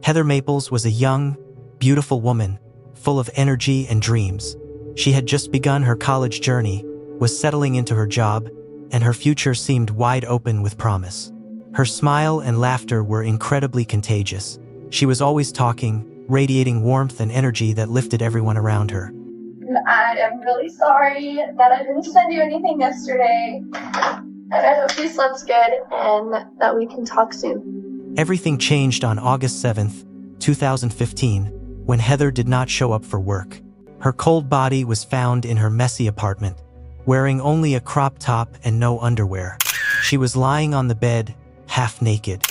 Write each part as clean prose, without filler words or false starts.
Heather Maples was a young, beautiful woman, full of energy and dreams. She had just begun her college journey, was settling into her job, and her future seemed wide open with promise. Her smile and laughter were incredibly contagious. She was always talking, radiating warmth and energy that lifted everyone around her. I am really sorry that I didn't send you anything yesterday. And I hope you slept good and that we can talk soon. Everything changed on August 7th, 2015, when Heather did not show up for work. Her cold body was found in her messy apartment, wearing only a crop top and no underwear. She was lying on the bed, half naked.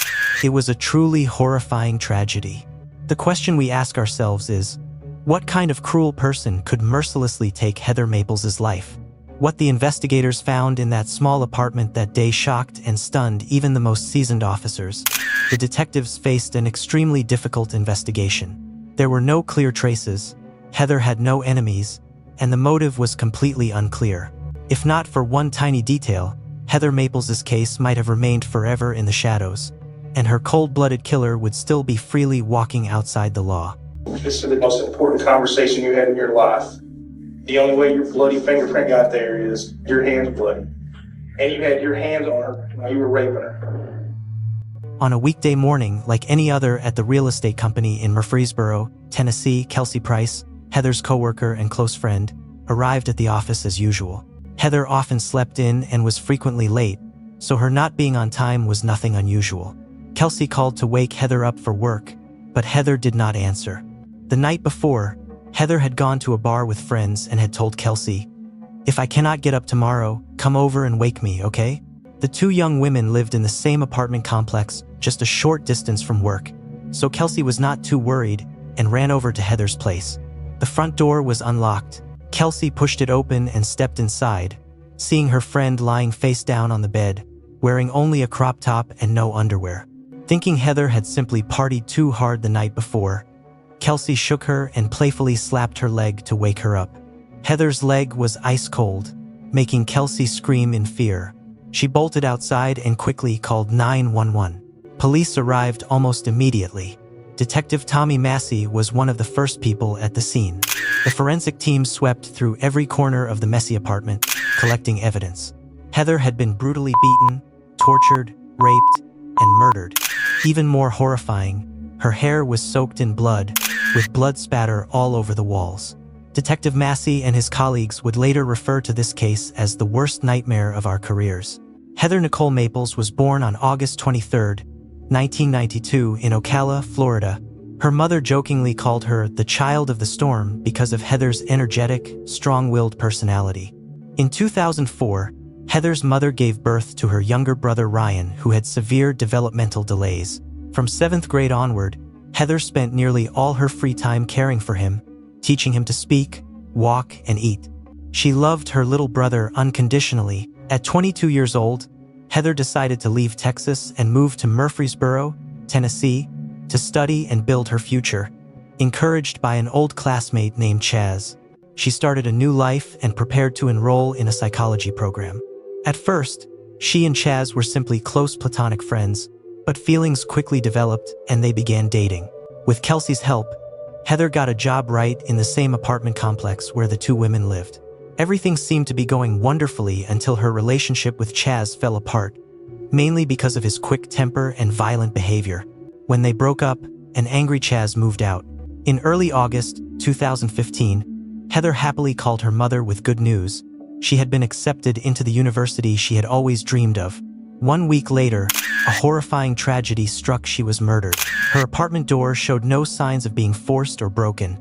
It was a truly horrifying tragedy. The question we ask ourselves is, what kind of cruel person could mercilessly take Heather Maples' life? What the investigators found in that small apartment that day shocked and stunned even the most seasoned officers. The detectives faced an extremely difficult investigation. There were no clear traces, Heather had no enemies, and the motive was completely unclear. If not for one tiny detail, Heather Maples' case might have remained forever in the shadows, and her cold-blooded killer would still be freely walking outside the law. This is the most important conversation you had in your life. The only way your bloody fingerprint got there is your hand's bloody. And you had your hands on her while you were raping her. On a weekday morning, like any other at the real estate company in Murfreesboro, Tennessee, Kelsey Price, Heather's coworker and close friend, arrived at the office as usual. Heather often slept in and was frequently late, so her not being on time was nothing unusual. Kelsey called to wake Heather up for work, but Heather did not answer. The night before, Heather had gone to a bar with friends and had told Kelsey, "If I cannot get up tomorrow, come over and wake me, okay?" The two young women lived in the same apartment complex, just a short distance from work, so Kelsey was not too worried and ran over to Heather's place. The front door was unlocked. Kelsey pushed it open and stepped inside, seeing her friend lying face down on the bed, wearing only a crop top and no underwear. Thinking Heather had simply partied too hard the night before, Kelsey shook her and playfully slapped her leg to wake her up. Heather's leg was ice cold, making Kelsey scream in fear. She bolted outside and quickly called 911. Police arrived almost immediately. Detective Tommy Massey was one of the first people at the scene. The forensic team swept through every corner of the messy apartment, collecting evidence. Heather had been brutally beaten, tortured, raped, and murdered. Even more horrifying, her hair was soaked in blood, with blood spatter all over the walls. Detective Massey and his colleagues would later refer to this case as the worst nightmare of our careers. Heather Nicole Maples was born on August 23, 1992 in Ocala, Florida. Her mother jokingly called her the child of the storm because of Heather's energetic, strong-willed personality. In 2004, Heather's mother gave birth to her younger brother Ryan, who had severe developmental delays. From 7th grade onward, Heather spent nearly all her free time caring for him, teaching him to speak, walk, and eat. She loved her little brother unconditionally. At 22 years old, Heather decided to leave Texas and move to Murfreesboro, Tennessee, to study and build her future. Encouraged by an old classmate named Chaz, she started a new life and prepared to enroll in a psychology program. At first, she and Chaz were simply close platonic friends, but feelings quickly developed and they began dating. With Kelsey's help, Heather got a job right in the same apartment complex where the two women lived. Everything seemed to be going wonderfully until her relationship with Chaz fell apart, mainly because of his quick temper and violent behavior. When they broke up, an angry Chaz moved out. In early August 2015, Heather happily called her mother with good news. She had been accepted into the university she had always dreamed of. 1 week later, a horrifying tragedy struck. She was murdered. Her apartment door showed no signs of being forced or broken,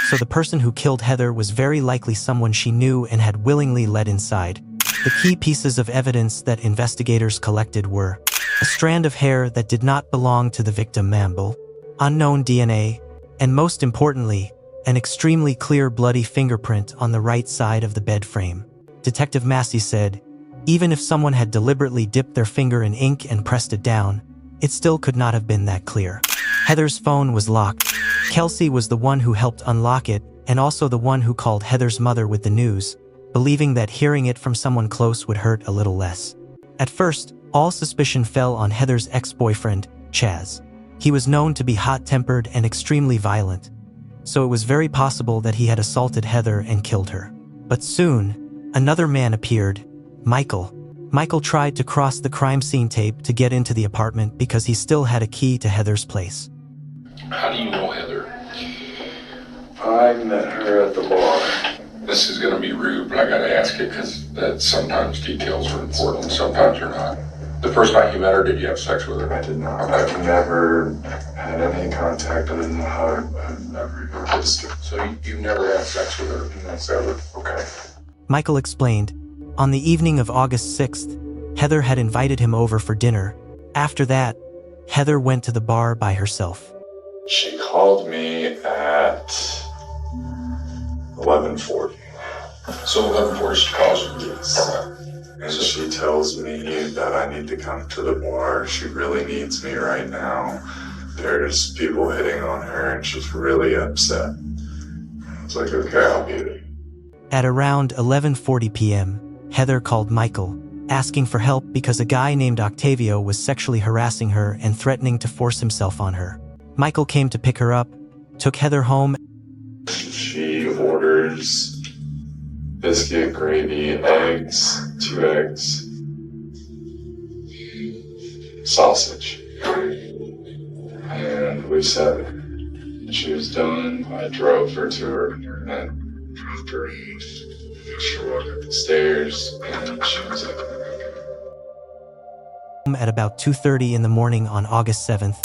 so the person who killed Heather was very likely someone she knew and had willingly led inside. The key pieces of evidence that investigators collected were a strand of hair that did not belong to the victim, Mamble, unknown DNA, and most importantly, an extremely clear bloody fingerprint on the right side of the bed frame. Detective Massey said, even if someone had deliberately dipped their finger in ink and pressed it down, it still could not have been that clear. Heather's phone was locked. Kelsey was the one who helped unlock it and also the one who called Heather's mother with the news, believing that hearing it from someone close would hurt a little less. At first, all suspicion fell on Heather's ex-boyfriend, Chaz. He was known to be hot-tempered and extremely violent, so it was very possible that he had assaulted Heather and killed her. But soon, another man appeared, Michael. Michael tried to cross the crime scene tape to get into the apartment because he still had a key to Heather's place. How do you know Heather? I met her at the bar. This is going to be rude, but I got to ask it because that sometimes details are important, sometimes they're not. The first night you met her, did you have sex with her? I did not. I've never had any contact other than the hug. I've never even kissed her. So you've never had sex with her? That's ever. Okay. Michael explained, on the evening of August 6th, Heather had invited him over for dinner. After that, Heather went to the bar by herself. She called me at 11:40. So 11:40 she calls you? Yes. And she tells me that I need to come to the bar. She really needs me right now. There's people hitting on her and she's really upset. I was like, okay, I'll be there. At around 11:40 p.m., Heather called Michael, asking for help because a guy named Octavio was sexually harassing her and threatening to force himself on her. Michael came to pick her up, took Heather home. She orders biscuit, gravy, eggs, 2 eggs, sausage. And we sat. She was done. I drove her to her and dropped her in. She walked up the stairs and she was like, At about 2:30 in the morning on August 7th,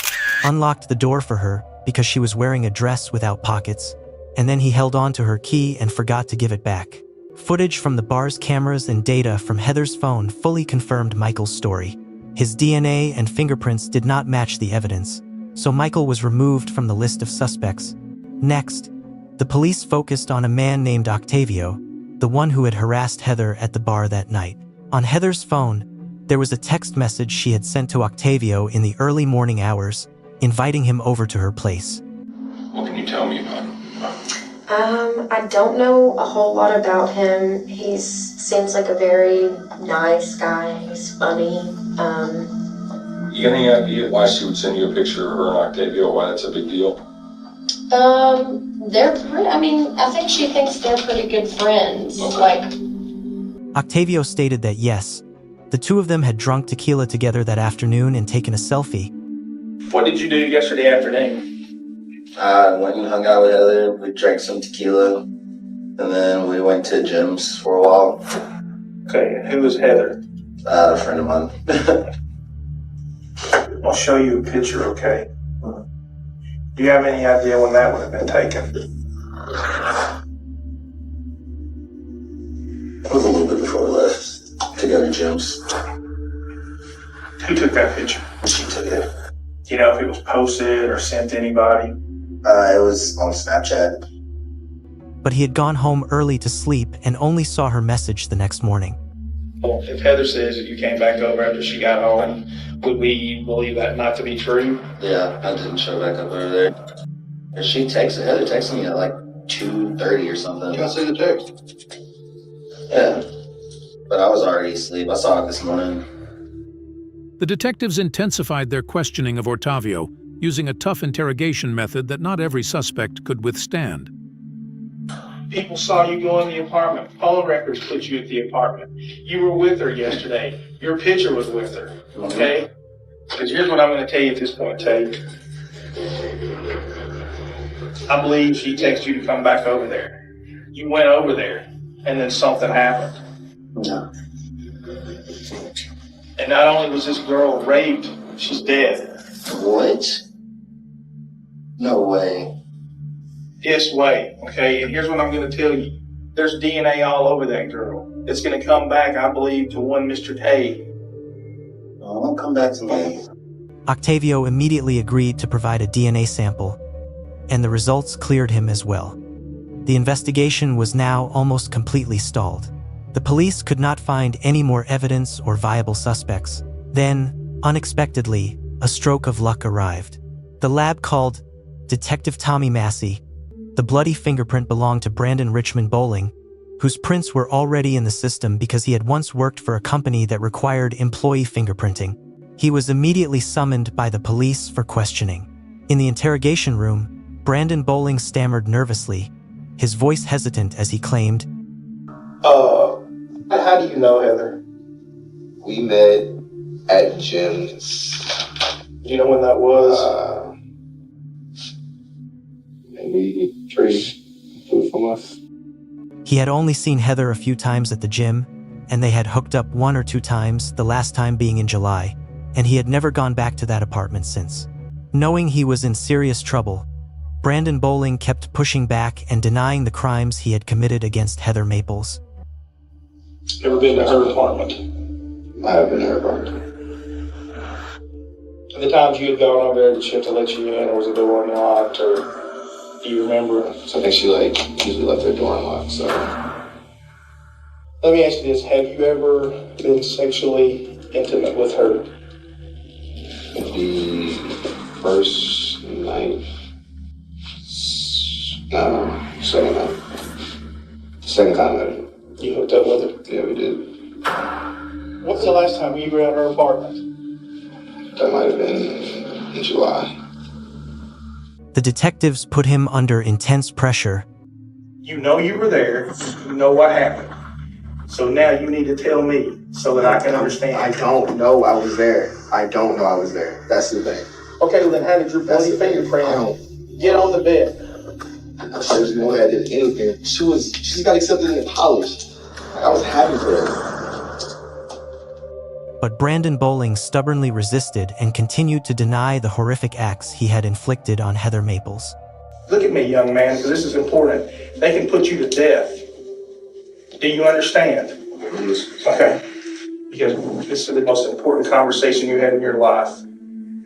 unlocked the door for her because she was wearing a dress without pockets, and then he held on to her key and forgot to give it back. Footage from the bar's cameras and data from Heather's phone fully confirmed Michael's story. His DNA and fingerprints did not match the evidence, so Michael was removed from the list of suspects. Next, the police focused on a man named Octavio, the one who had harassed Heather at the bar that night. On Heather's phone, there was a text message she had sent to Octavio in the early morning hours, inviting him over to her place. What can you tell me about him? I don't know a whole lot about him. He seems like a very nice guy. He's funny. You got any idea why she would send you a picture of her and Octavio, why that's a big deal? I think she thinks they're pretty good friends. Okay. Octavio stated that yes, the two of them had drunk tequila together that afternoon and taken a selfie. What did you do yesterday afternoon? I went and hung out with Heather. We drank some tequila, and then we went to gyms for a while. Okay, and who is Heather? A friend of mine. I'll show you a picture, okay? Do you have any idea when that would have been taken? It was a little bit before we left to go to gyms. Who took that picture? She took it. Do you know if it was posted or sent to anybody? It was on Snapchat. But he had gone home early to sleep and only saw her message the next morning. Well, if Heather says that you came back over after she got home, would we believe that not to be true? Yeah, I didn't show back up over there. And Heather texted me at like 2:30 or something. can I see the text? Yeah, but I was already asleep. I saw it this morning. The detectives intensified their questioning of Octavio, using a tough interrogation method that not every suspect could withstand. People saw you go in the apartment. Phone records put you at the apartment. You were with her yesterday. Your picture was with her, okay? Because here's what I'm going to tell you at this point, Tate. I believe she texted you to come back over there. You went over there, and then something happened. No. And not only was this girl raped, she's dead. What? No way. This way, okay? And here's what I'm going to tell you. There's DNA all over that girl. It's going to come back, I believe, to one Mr. Tate. Oh, don't come back to me. Octavio immediately agreed to provide a DNA sample, and the results cleared him as well. The investigation was now almost completely stalled. The police could not find any more evidence or viable suspects. Then, unexpectedly, a stroke of luck arrived. The lab called Detective Tommy Massey. The bloody fingerprint belonged to Brandon Richmond Bowling, whose prints were already in the system because he had once worked for a company that required employee fingerprinting. He was immediately summoned by the police for questioning. In the interrogation room, Brandon Bowling stammered nervously, his voice hesitant as he claimed, How do you know Heather? We met at gyms. Do you know when that was? Maybe 3 from us. He had only seen Heather a few times at the gym, and they had hooked up 1 or 2 times, the last time being in July, and he had never gone back to that apartment since. Knowing he was in serious trouble, Brandon Bowling kept pushing back and denying the crimes he had committed against Heather Maples. Ever been to her apartment? I have been to her apartment. The times you had gone over there, did she have to let you in, or was the door unlocked, or do you remember? So I think she usually left her door unlocked, so. Let me ask you this, have you ever been sexually intimate with her? The first night, no, second night. Second time I did. You hooked up with her? Yeah, we did. When was the last time you were at her apartment? That might have been in July. The detectives put him under intense pressure. You know you were there, you know what happened. So now you need to tell me so that I can understand. I don't know I was there. I don't know I was there. That's the thing. Okay, well then how did your bloody fingerprint get on the bed? There was no way I did anything. She just got accepted into college. I was happy for her. But Brandon Bowling stubbornly resisted and continued to deny the horrific acts he had inflicted on Heather Maples. Look at me, young man, because this is important. They can put you to death. Do you understand? Okay. Because this is the most important conversation you had in your life.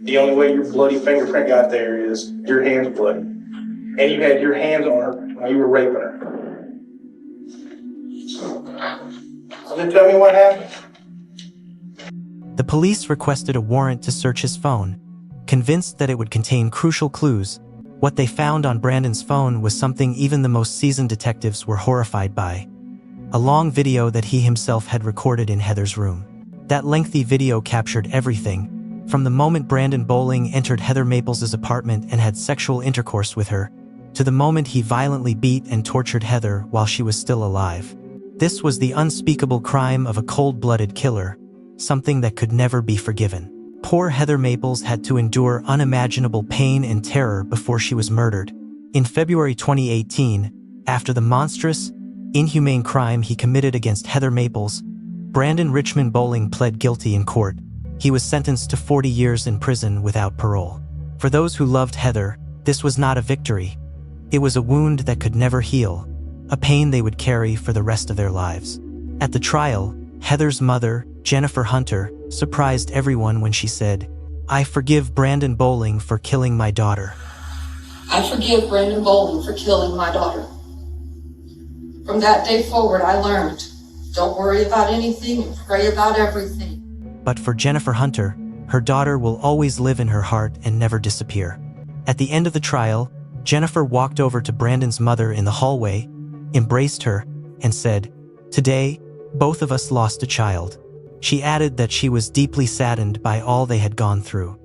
The only way your bloody fingerprint got there is your hand's bloody. And you had your hands on her while you were raping her. So then tell me what happened. The police requested a warrant to search his phone, convinced that it would contain crucial clues. What they found on Brandon's phone was something even the most seasoned detectives were horrified by. A long video that he himself had recorded in Heather's room. That lengthy video captured everything, from the moment Brandon Bowling entered Heather Maples' apartment and had sexual intercourse with her, to the moment he violently beat and tortured Heather while she was still alive. This was the unspeakable crime of a cold-blooded killer, something that could never be forgiven. Poor Heather Maples had to endure unimaginable pain and terror before she was murdered. In February 2018, after the monstrous, inhumane crime he committed against Heather Maples, Brandon Richmond Bowling pled guilty in court. He was sentenced to 40 years in prison without parole. For those who loved Heather, this was not a victory. It was a wound that could never heal, a pain they would carry for the rest of their lives. At the trial, Heather's mother, Jennifer Hunter, surprised everyone when she said, "I forgive Brandon Bowling for killing my daughter." I forgive Brandon Bowling for killing my daughter. From that day forward, I learned, don't worry about anything and pray about everything. But for Jennifer Hunter, her daughter will always live in her heart and never disappear. At the end of the trial, Jennifer walked over to Brandon's mother in the hallway, embraced her, and said, "Today, both of us lost a child." She added that she was deeply saddened by all they had gone through.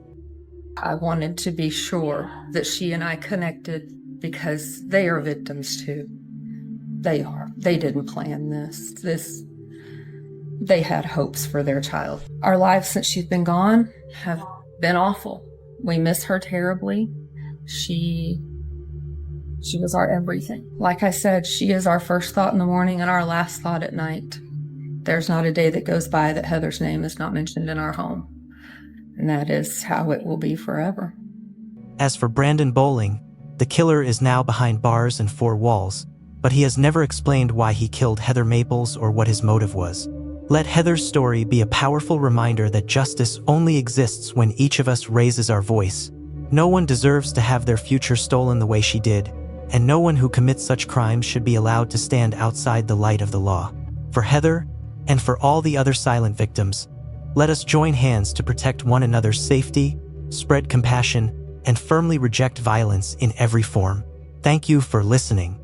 I wanted to be sure that she and I connected because they are victims too. They are. They didn't plan this. They had hopes for their child. Our lives since she's been gone have been awful. We miss her terribly. She was our everything. Like I said, she is our first thought in the morning and our last thought at night. There's not a day that goes by that Heather's name is not mentioned in our home. And that is how it will be forever. As for Brandon Bowling, the killer is now behind bars and 4 walls, but he has never explained why he killed Heather Maples or what his motive was. Let Heather's story be a powerful reminder that justice only exists when each of us raises our voice. No one deserves to have their future stolen the way she did, and no one who commits such crimes should be allowed to stand outside the light of the law. For Heather, and for all the other silent victims, let us join hands to protect one another's safety, spread compassion, and firmly reject violence in every form. Thank you for listening.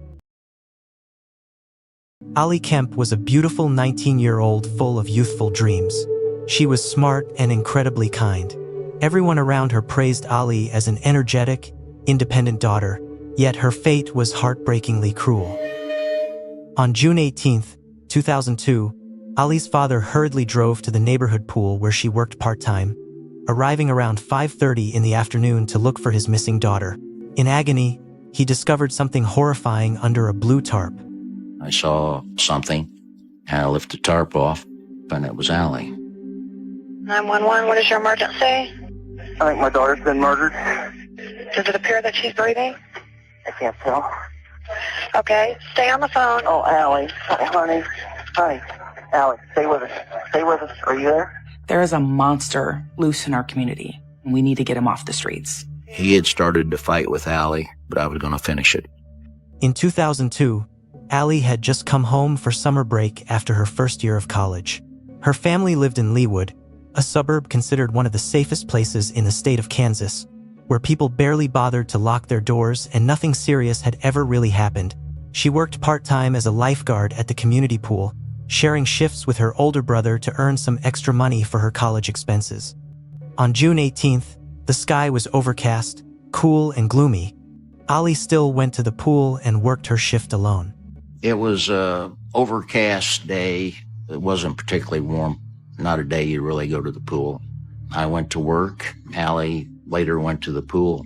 Ali Kemp was a beautiful 19-year-old full of youthful dreams. She was smart and incredibly kind. Everyone around her praised Ali as an energetic, independent daughter, yet her fate was heartbreakingly cruel. On June 18, 2002, Ali's father hurriedly drove to the neighborhood pool where she worked part-time, arriving around 5:30 in the afternoon to look for his missing daughter. In agony, he discovered something horrifying under a blue tarp. I saw something, and I lifted the tarp off, and it was Ali. 911, what is your emergency? I think my daughter's been murdered. Does it appear that she's breathing? I can't tell. Okay, stay on the phone. Oh, Allie. Hi, honey. Hi. Allie, stay with us. Stay with us. Are you there? There is a monster loose in our community, and we need to get him off the streets. He had started to fight with Ali, but I was going to finish it. In 2002, Ali had just come home for summer break after her first year of college. Her family lived in Leawood, a suburb considered one of the safest places in the state of Kansas, where people barely bothered to lock their doors and nothing serious had ever really happened. She worked part-time as a lifeguard at the community pool, sharing shifts with her older brother to earn some extra money for her college expenses. On June 18th, the sky was overcast, cool and gloomy. Ali still went to the pool and worked her shift alone. It was an overcast day. It wasn't particularly warm. Not a day you really go to the pool. I went to work. Ali later went to the pool.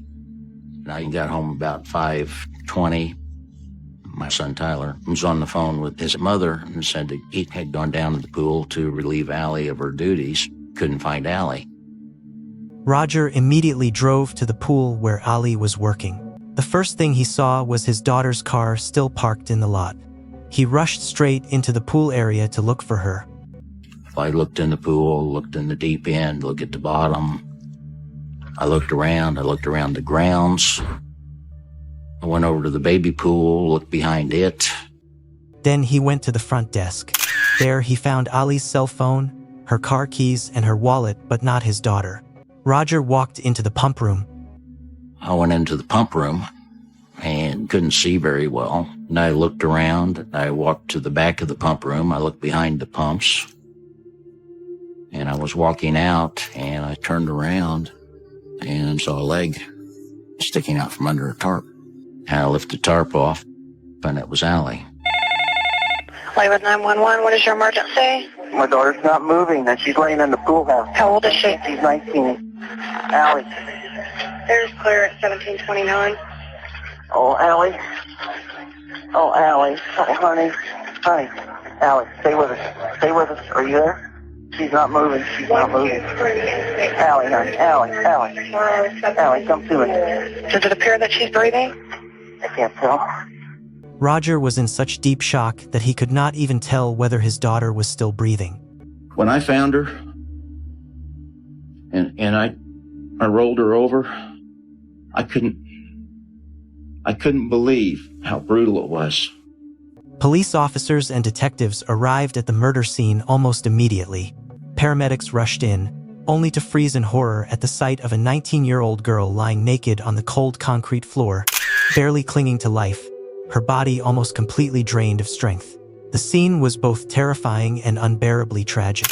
I got home about 5:20. My son Tyler was on the phone with his mother and said that he had gone down to the pool to relieve Ali of her duties. Couldn't find Ali. Roger immediately drove to the pool where Ali was working. The first thing he saw was his daughter's car still parked in the lot. He rushed straight into the pool area to look for her. I looked in the pool, looked in the deep end, looked at the bottom. I looked around the grounds. I went over to the baby pool, looked behind it. Then he went to the front desk. There he found Ali's cell phone, her car keys, and her wallet, but not his daughter. Roger walked into the pump room. I went into the pump room and couldn't see very well. And I looked around. I walked to the back of the pump room. I looked behind the pumps. And I was walking out, and I turned around and saw a leg sticking out from under a tarp. And I lifted the tarp off, and it was Ali. Leewood 911, what is your emergency? My daughter's not moving, and she's laying in the pool house. How old is she? She's 19. Allie. There's clear at 1729. Oh, Allie. Oh, Allie. Hi, honey. Hi. Allie, stay with us. Stay with us. Are you there? She's not moving. She's not moving. Allie, honey. Allie. Allie, come to me. Does it appear that she's breathing? I can't tell. Roger was in such deep shock that he could not even tell whether his daughter was still breathing. When I found her, and I rolled her over, I couldn't believe how brutal it was. Police officers and detectives arrived at the murder scene almost immediately. Paramedics rushed in, only to freeze in horror at the sight of a 19-year-old girl lying naked on the cold concrete floor, barely clinging to life, her body almost completely drained of strength. The scene was both terrifying and unbearably tragic.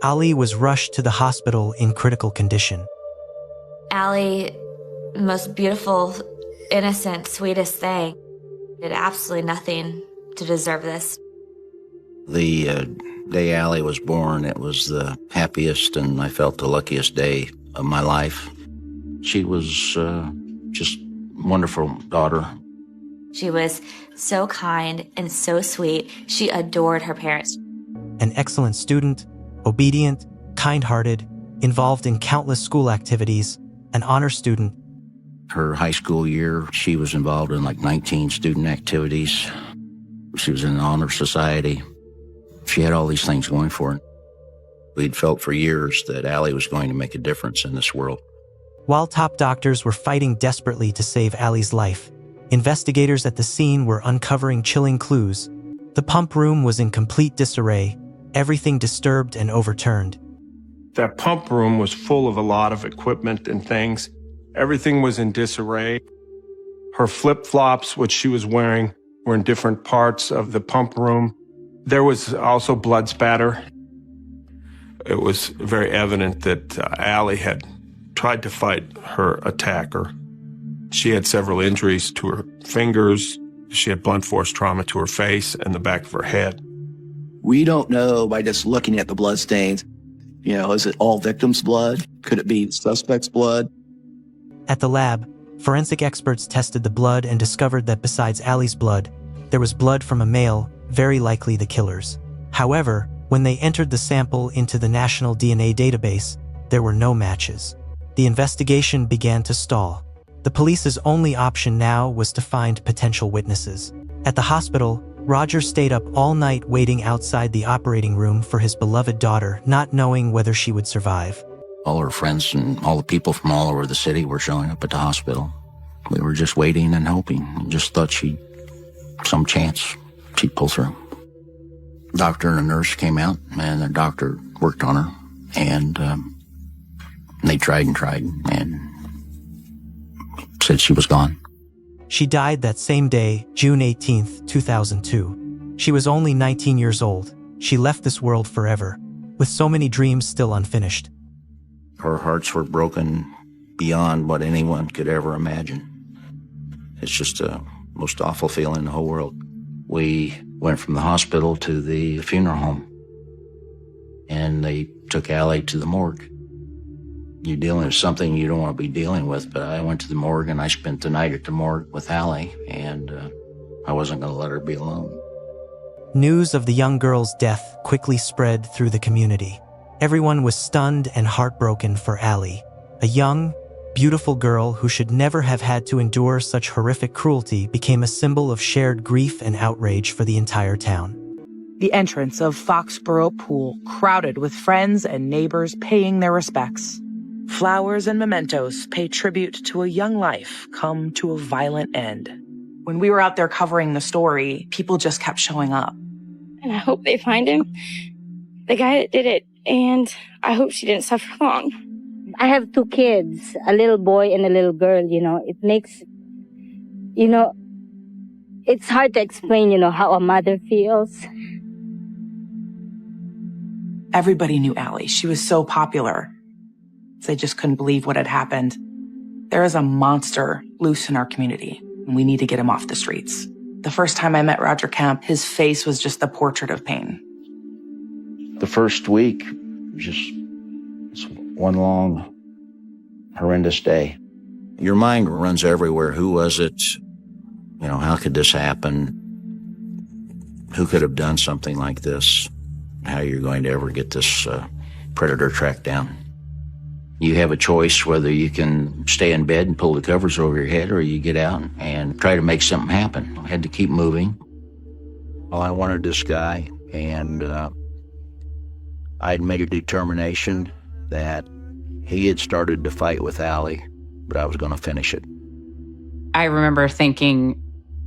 Ali was rushed to the hospital in critical condition. Ali, the most beautiful, innocent, sweetest thing, did absolutely nothing to deserve this. The day Ali was born, it was the happiest and I felt the luckiest day of my life. She was just a wonderful daughter. She was so kind and so sweet. She adored her parents. An excellent student, obedient, kind-hearted, involved in countless school activities, an honor student. Her high school year, she was involved in like 19 student activities. She was in an honor society. She had all these things going for her. We'd felt for years that Ali was going to make a difference in this world. While top doctors were fighting desperately to save Ali's life, investigators at the scene were uncovering chilling clues. The pump room was in complete disarray, everything disturbed and overturned. That pump room was full of a lot of equipment and things. Everything was in disarray. Her flip-flops, which she was wearing, were in different parts of the pump room. There was also blood spatter. It was very evident that Allie had tried to fight her attacker. She had several injuries to her fingers. She had blunt force trauma to her face and the back of her head. We don't know by just looking at the blood stains. You know, is it all victims' blood? Could it be suspect's blood? At the lab, forensic experts tested the blood and discovered that besides Allie's blood, there was blood from a male, very likely the killer's. However, when they entered the sample into the National DNA database, there were no matches. The investigation began to stall. The police's only option now was to find potential witnesses. At the hospital, Roger stayed up all night waiting outside the operating room for his beloved daughter, not knowing whether she would survive. All her friends and all the people from all over the city were showing up at the hospital. We were just waiting and hoping. Just thought some chance she'd pull through. Doctor and a nurse came out, and the doctor worked on her, and they tried and said she was gone. She died that same day, June 18, 2002. She was only 19 years old. She left this world forever, with so many dreams still unfinished. Her hearts were broken beyond what anyone could ever imagine. It's just the most awful feeling in the whole world. We went from the hospital to the funeral home, and they took Allie to the morgue. You're dealing with something you don't want to be dealing with, but I went to the morgue and I spent the night at the morgue with Allie, and I wasn't going to let her be alone. News of the young girl's death quickly spread through the community. Everyone was stunned and heartbroken for Allie, a young, beautiful girl who should never have had to endure such horrific cruelty became a symbol of shared grief and outrage for the entire town. The entrance of Foxborough Pool crowded with friends and neighbors paying their respects. Flowers and mementos pay tribute to a young life come to a violent end. When we were out there covering the story, people just kept showing up. And I hope they find him, the guy that did it, and I hope she didn't suffer long. I have 2 kids, a little boy and a little girl, It makes, it's hard to explain, how a mother feels. Everybody knew Allie. She was so popular. They just couldn't believe what had happened. There is a monster loose in our community, and we need to get him off the streets. The first time I met Roger Kemp, his face was just the portrait of pain. The first week, just one long, horrendous day. Your mind runs everywhere. Who was it? How could this happen? Who could have done something like this? How you're going to ever get this predator tracked down? You have a choice whether you can stay in bed and pull the covers over your head, or you get out and try to make something happen. I had to keep moving. Well, I wanted this guy, and I'd made a determination that he had started to fight with Allie, but I was going to finish it. I remember thinking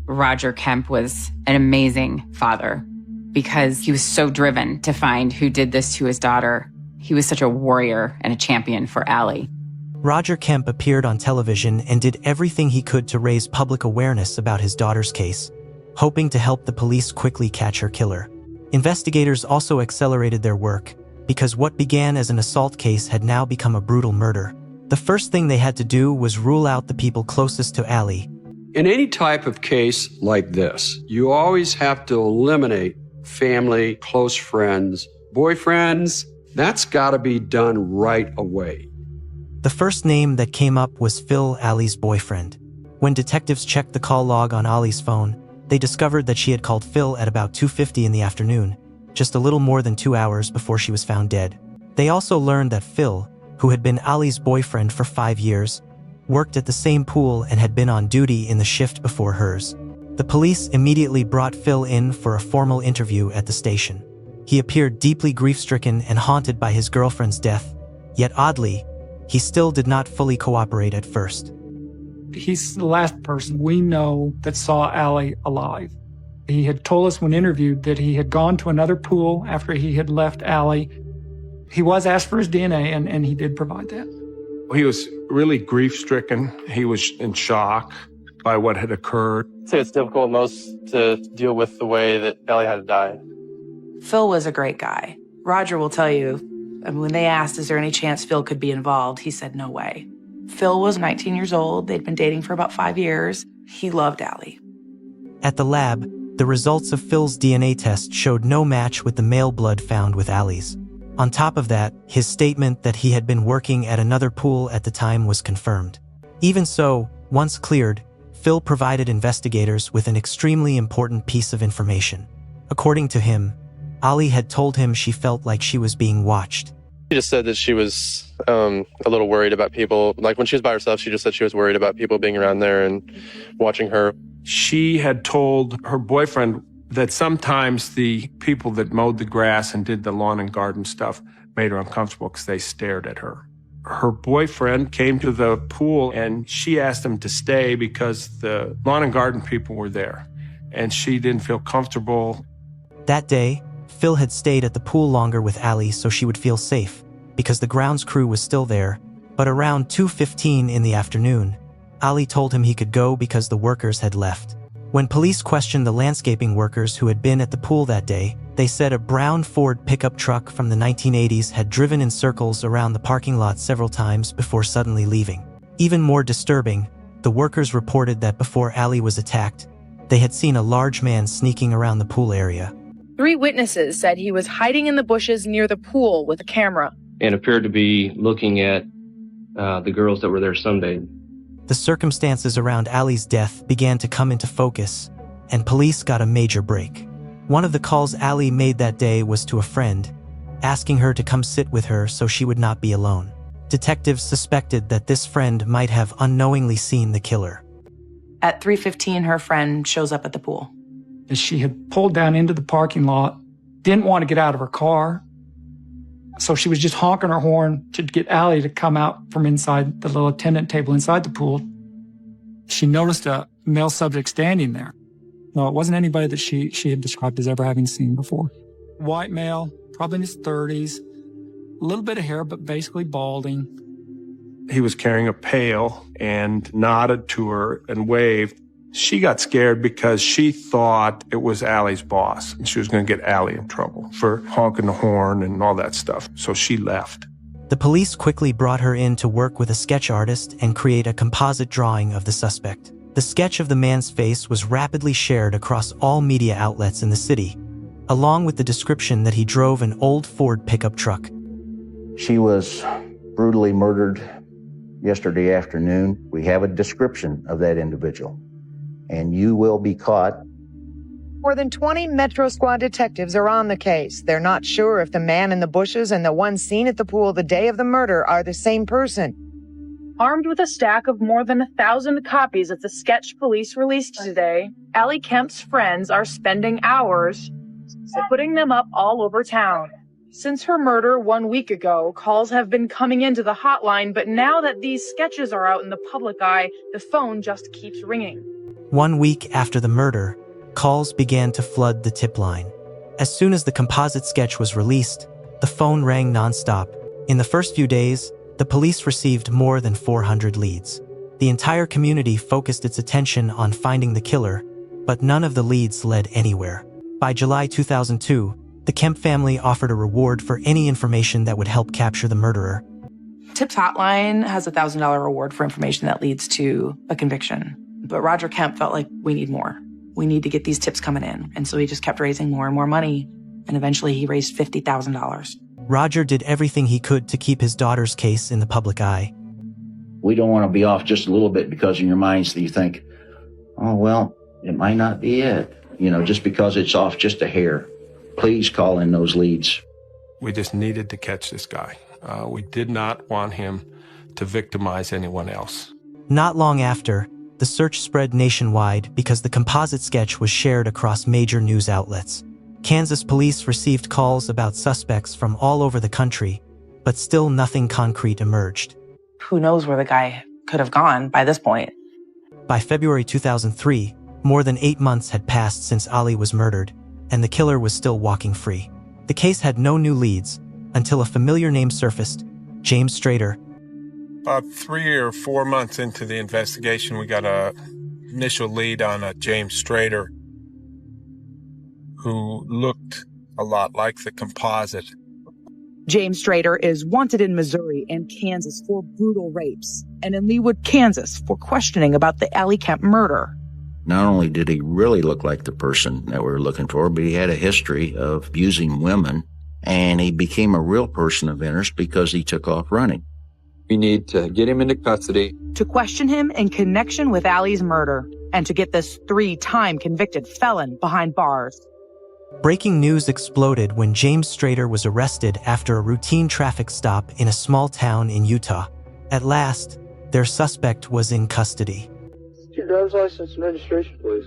Roger Kemp was an amazing father because he was so driven to find who did this to his daughter. He was such a warrior and a champion for Allie. Roger Kemp appeared on television and did everything he could to raise public awareness about his daughter's case, hoping to help the police quickly catch her killer. Investigators also accelerated their work, because what began as an assault case had now become a brutal murder. The first thing they had to do was rule out the people closest to Allie. In any type of case like this, you always have to eliminate family, close friends, boyfriends. That's got to be done right away. The first name that came up was Phil, Allie's boyfriend. When detectives checked the call log on Allie's phone, they discovered that she had called Phil at about 2:50 in the afternoon, just a little more than 2 hours before she was found dead. They also learned that Phil, who had been Allie's boyfriend for 5 years, worked at the same pool and had been on duty in the shift before hers. The police immediately brought Phil in for a formal interview at the station. He appeared deeply grief-stricken and haunted by his girlfriend's death, yet oddly, he still did not fully cooperate at first. He's the last person we know that saw Allie alive. He had told us when interviewed that he had gone to another pool after he had left Allie. He was asked for his DNA, and he did provide that. He was really grief-stricken. He was in shock by what had occurred. I'd say it's difficult most to deal with the way that Allie had to die. Phil was a great guy. Roger will tell you, And when they asked, is there any chance Phil could be involved, he said no way. Phil was 19 years old. They'd been dating for about 5 years. He loved Allie. At the lab, the results of Phil's DNA test showed no match with the male blood found with Allie's. On top of that, his statement that he had been working at another pool at the time was confirmed. Even so, once cleared, Phil provided investigators with an extremely important piece of information. According to him, Allie had told him she felt like she was being watched. She just said that she was a little worried about people. Like when she was by herself, she just said she was worried about people being around there and watching her. She had told her boyfriend that sometimes the people that mowed the grass and did the lawn and garden stuff made her uncomfortable because they stared at her. Her boyfriend came to the pool and she asked him to stay because the lawn and garden people were there and she didn't feel comfortable. That day, Phil had stayed at the pool longer with Allie so she would feel safe, because the grounds crew was still there, but around 2:15 in the afternoon, Allie told him he could go because the workers had left. When police questioned the landscaping workers who had been at the pool that day, they said a brown Ford pickup truck from the 1980s had driven in circles around the parking lot several times before suddenly leaving. Even more disturbing, the workers reported that before Allie was attacked, they had seen a large man sneaking around the pool area. 3 witnesses said he was hiding in the bushes near the pool with a camera. And appeared to be looking at the girls that were there sunbathing. The circumstances around Allie's death began to come into focus, and police got a major break. One of the calls Allie made that day was to a friend, asking her to come sit with her so she would not be alone. Detectives suspected that this friend might have unknowingly seen the killer. At 3:15, her friend shows up at the pool. She had pulled down into the parking lot, didn't want to get out of her car, so she was just honking her horn to get Allie to come out from inside the little attendant table inside the pool. She noticed a male subject standing there. No, it wasn't anybody that she had described as ever having seen before. White male, probably in his 30s, a little bit of hair, but basically balding. He was carrying a pail and nodded to her and waved. She got scared because she thought it was Allie's boss, and she was going to get Allie in trouble for honking the horn and all that stuff. So she left. The police quickly brought her in to work with a sketch artist and create a composite drawing of the suspect. The sketch of the man's face was rapidly shared across all media outlets in the city, along with the description that he drove an old Ford pickup truck. She was brutally murdered yesterday afternoon. We have a description of that individual, and you will be caught. More than 20 Metro Squad detectives are on the case. They're not sure if the man in the bushes and the one seen at the pool the day of the murder are the same person. Armed with a stack of more than 1,000 copies of the sketch police released today, Allie Kemp's friends are spending hours putting them up all over town. Since her murder 1 week ago, calls have been coming into the hotline, but now that these sketches are out in the public eye, the phone just keeps ringing. 1 week after the murder, calls began to flood the tip line. As soon as the composite sketch was released, the phone rang nonstop. In the first few days, the police received more than 400 leads. The entire community focused its attention on finding the killer, but none of the leads led anywhere. By July 2002, the Kemp family offered a reward for any information that would help capture the murderer. TIPS Hotline has a $1,000 reward for information that leads to a conviction. But Roger Kemp felt like we need more. We need to get these tips coming in. And so he just kept raising more and more money. And eventually he raised $50,000. Roger did everything he could to keep his daughter's case in the public eye. We don't want to be off just a little bit because in your minds you think, oh, well, it might not be it. You know, just because it's off just a hair. Please call in those leads. We just needed to catch this guy. We did not want him to victimize anyone else. Not long after, the search spread nationwide because the composite sketch was shared across major news outlets. Kansas police received calls about suspects from all over the country, but still nothing concrete emerged. Who knows where the guy could have gone by this point? By February 2003, more than 8 months had passed since Allie was murdered, and the killer was still walking free. The case had no new leads until a familiar name surfaced, James Strader. About 3 or 4 months into the investigation, we got an initial lead on a James Strader who looked a lot like the composite. James Strader is wanted in Missouri and Kansas for brutal rapes, and in Leawood, Kansas for questioning about the Allie Kemp murder. Not only did he really look like the person that we were looking for, but he had a history of abusing women, and he became a real person of interest because he took off running. We need to get him into custody. To question him in connection with Allie's murder, and to get this 3-time convicted felon behind bars. Breaking news exploded when James Strader was arrested after a routine traffic stop in a small town in Utah. At last, their suspect was in custody. Your driver's license and registration, please.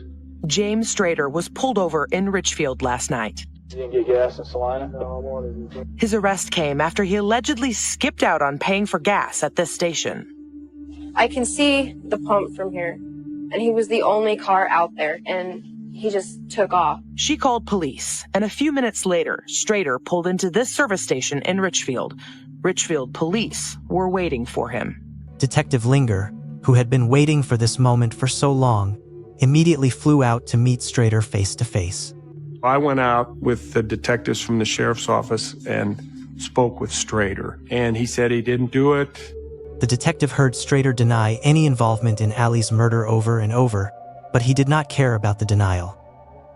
James Strader was pulled over in Richfield last night. You didn't get gas in Salina? No, I wanted. His arrest came after he allegedly skipped out on paying for gas at this station. I can see the pump from here, and he was the only car out there, and he just took off. She called police, and a few minutes later, Strader pulled into this service station in Richfield. Richfield police were waiting for him. Detective Linger, who had been waiting for this moment for so long, immediately flew out to meet Strader face to face. I went out with the detectives from the sheriff's office and spoke with Strader, and he said he didn't do it. The detective heard Strader deny any involvement in Allie's murder over and over, but he did not care about the denial.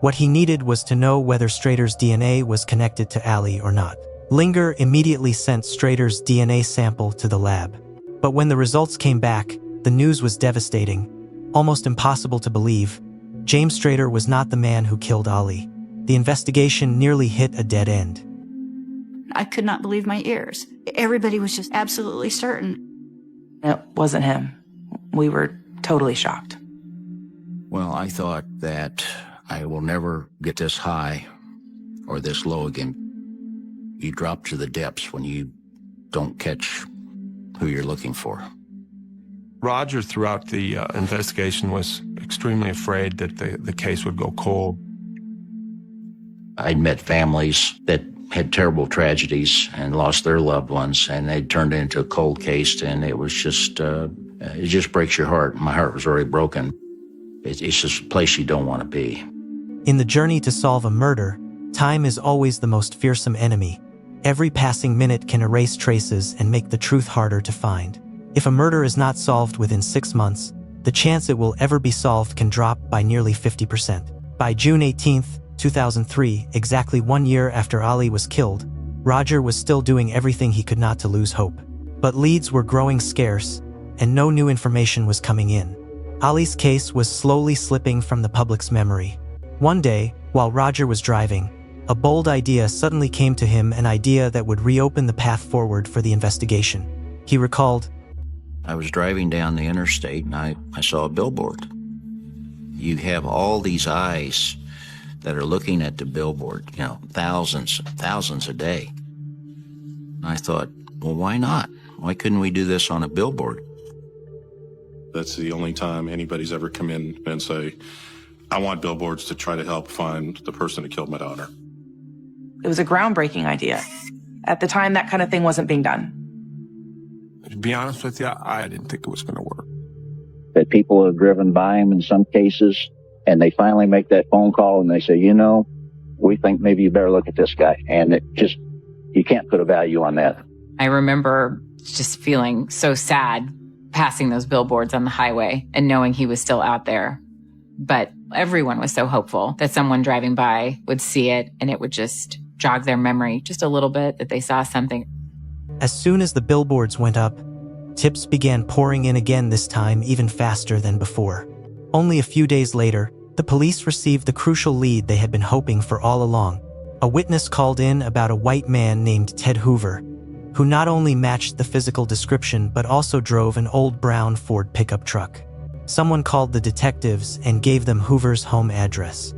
What he needed was to know whether Strader's DNA was connected to Allie or not. Linger immediately sent Strader's DNA sample to the lab. But when the results came back, the news was devastating. Almost impossible to believe. James Strader was not the man who killed Allie. The investigation nearly hit a dead end. I could not believe my ears. Everybody was just absolutely certain. It wasn't him. We were totally shocked. Well, I thought that I will never get this high or this low again. You drop to the depths when you don't catch who you're looking for. Roger, throughout the investigation, was extremely afraid that the case would go cold. I'd met families that had terrible tragedies and lost their loved ones, and they'd turned it into a cold case, and it was just, it just breaks your heart. My heart was already broken. It's just a place you don't want to be. In the journey to solve a murder, time is always the most fearsome enemy. Every passing minute can erase traces and make the truth harder to find. If a murder is not solved within 6 months, the chance it will ever be solved can drop by nearly 50%. By June 18, 2003, exactly 1 year after Allie was killed, Roger was still doing everything he could not to lose hope. But leads were growing scarce, and no new information was coming in. Allie's case was slowly slipping from the public's memory. One day, while Roger was driving, a bold idea suddenly came to him, an idea that would reopen the path forward for the investigation. He recalled, I was driving down the interstate and I saw a billboard. You have all these eyes that are looking at the billboard, thousands a day. And I thought, well, why not? Why couldn't we do this on a billboard? That's the only time anybody's ever come in and say, I want billboards to try to help find the person who killed my daughter. It was a groundbreaking idea. At the time, that kind of thing wasn't being done. To be honest with you, I didn't think it was going to work. That people have driven by him in some cases, and they finally make that phone call and they say, we think maybe you better look at this guy. And you can't put a value on that. I remember just feeling so sad passing those billboards on the highway and knowing he was still out there. But everyone was so hopeful that someone driving by would see it and it would just jog their memory just a little bit that they saw something. As soon as the billboards went up, tips began pouring in again, this time even faster than before. Only a few days later, the police received the crucial lead they had been hoping for all along. A witness called in about a white man named Ted Hoover, who not only matched the physical description but also drove an old brown Ford pickup truck. Someone called the detectives and gave them Hoover's home address.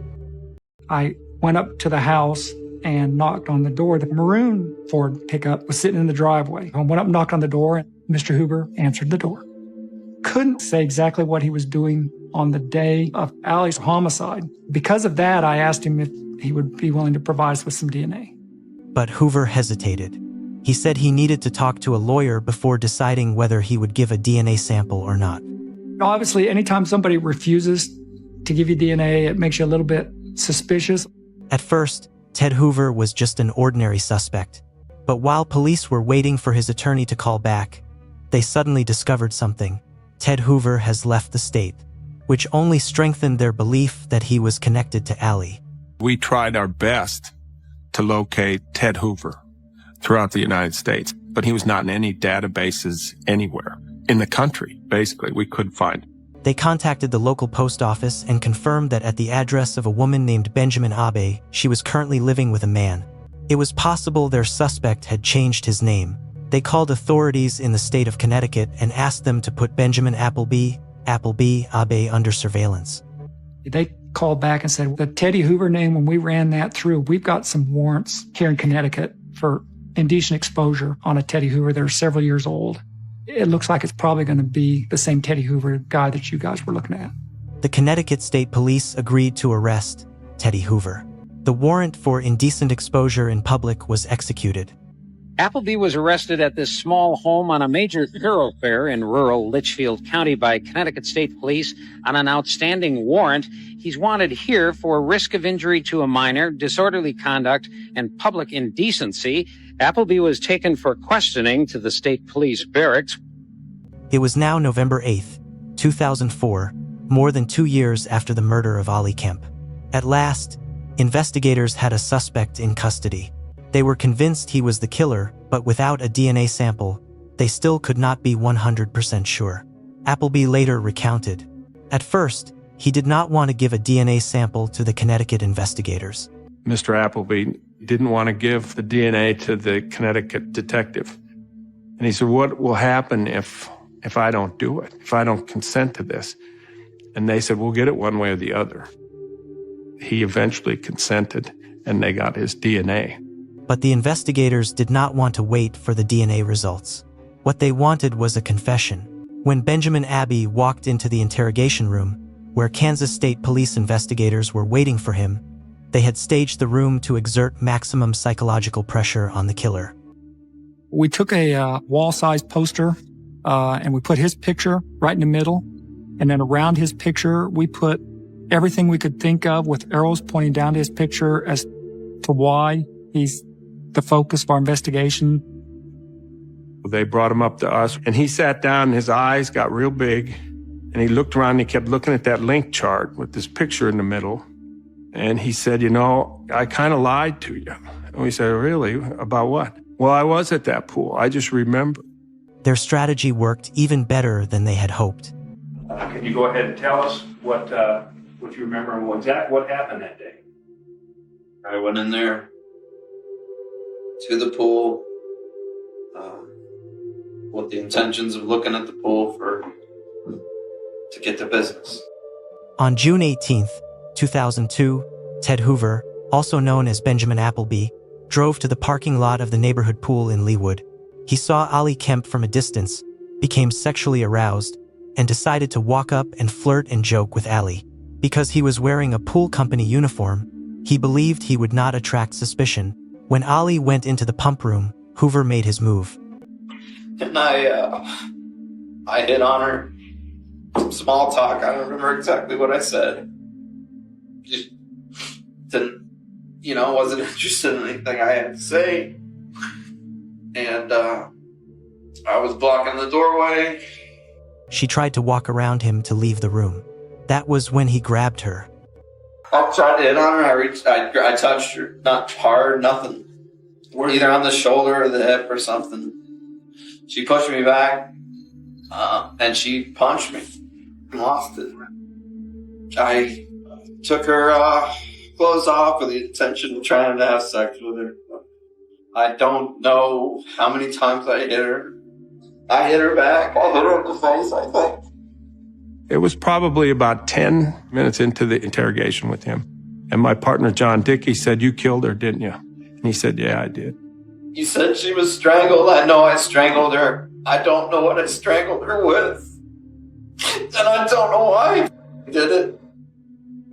I went up to the house and knocked on the door. The maroon Ford pickup was sitting in the driveway. I went up and knocked on the door, and Mr. Hoover answered the door. Couldn't say exactly what he was doing on the day of Allie's homicide. Because of that, I asked him if he would be willing to provide us with some DNA. But Hoover hesitated. He said he needed to talk to a lawyer before deciding whether he would give a DNA sample or not. Obviously, anytime somebody refuses to give you DNA, it makes you a little bit suspicious. At first, Ted Hoover was just an ordinary suspect. But while police were waiting for his attorney to call back, they suddenly discovered something. Ted Hoover has left the state, which only strengthened their belief that he was connected to Allie. We tried our best to locate Ted Hoover throughout the United States, but he was not in any databases anywhere in the country. Basically, we couldn't find him. They contacted the local post office and confirmed that at the address of a woman named Benjamin Abe, she was currently living with a man. It was possible their suspect had changed his name. They called authorities in the state of Connecticut and asked them to put Benjamin Abe under surveillance. They called back and said, the Teddy Hoover name, when we ran that through, we've got some warrants here in Connecticut for indecent exposure on a Teddy Hoover that are several years old. It looks like it's probably going to be the same Teddy Hoover guy that you guys were looking at. The Connecticut State Police agreed to arrest Teddy Hoover. The warrant for indecent exposure in public was executed. Appleby was arrested at this small home on a major thoroughfare in rural Litchfield County by Connecticut State Police on an outstanding warrant. He's wanted here for risk of injury to a minor, disorderly conduct, and public indecency. Appleby was taken for questioning to the state police barracks. It was now November 8th, 2004, more than 2 years after the murder of Ollie Kemp. At last, investigators had a suspect in custody. They were convinced he was the killer, but without a DNA sample, they still could not be 100% sure. Appleby later recounted. At first, he did not want to give a DNA sample to the Connecticut investigators. Mr. Appleby didn't want to give the DNA to the Connecticut detective. And he said, what will happen if I don't do it, if I don't consent to this? And they said, we'll get it one way or the other. He eventually consented, and they got his DNA. But the investigators did not want to wait for the DNA results. What they wanted was a confession. When Benjamin Abe walked into the interrogation room, where Kansas State Police investigators were waiting for him, they had staged the room to exert maximum psychological pressure on the killer. We took a wall-sized poster, and we put his picture right in the middle. And then around his picture, we put everything we could think of with arrows pointing down to his picture as to why he's the focus of our investigation. They brought him up to us, and he sat down, and his eyes got real big, and he looked around, and he kept looking at that link chart with this picture in the middle. And he said, I kind of lied to you. And we said, really? About what? Well, I was at that pool. I just remember. Their strategy worked even better than they had hoped. Can you go ahead and tell us what you remember and what happened that day? I went in there to the pool with the intentions of looking at the pool to get to business. On June 18th, 2002, Ted Hoover, also known as Benjamin Appleby, drove to the parking lot of the neighborhood pool in Leawood. He saw Ollie Kemp from a distance, became sexually aroused, and decided to walk up and flirt and joke with Allie. Because he was wearing a pool company uniform, he believed he would not attract suspicion. When Ollie went into the pump room, Hoover made his move. And I hit on her. Some small talk. I don't remember exactly what I said. Just didn't, wasn't interested in anything I had to say. And I was blocking the doorway. She tried to walk around him to leave the room. That was when he grabbed her. I tried to hit on her. I touched her. Not hard, nothing. We're either on the shoulder or the hip or something. She pushed me back, and she punched me. Lost it. I took her clothes off with the intention of trying to have sex with her. I don't know how many times I hit her. I hit her back. I hit her in the face, I think. It was probably about 10 minutes into the interrogation with him. And my partner, John Dickey, said, you killed her, didn't you? And he said, yeah, I did. You said she was strangled. I know I strangled her. I don't know what I strangled her with. And I don't know why I did it.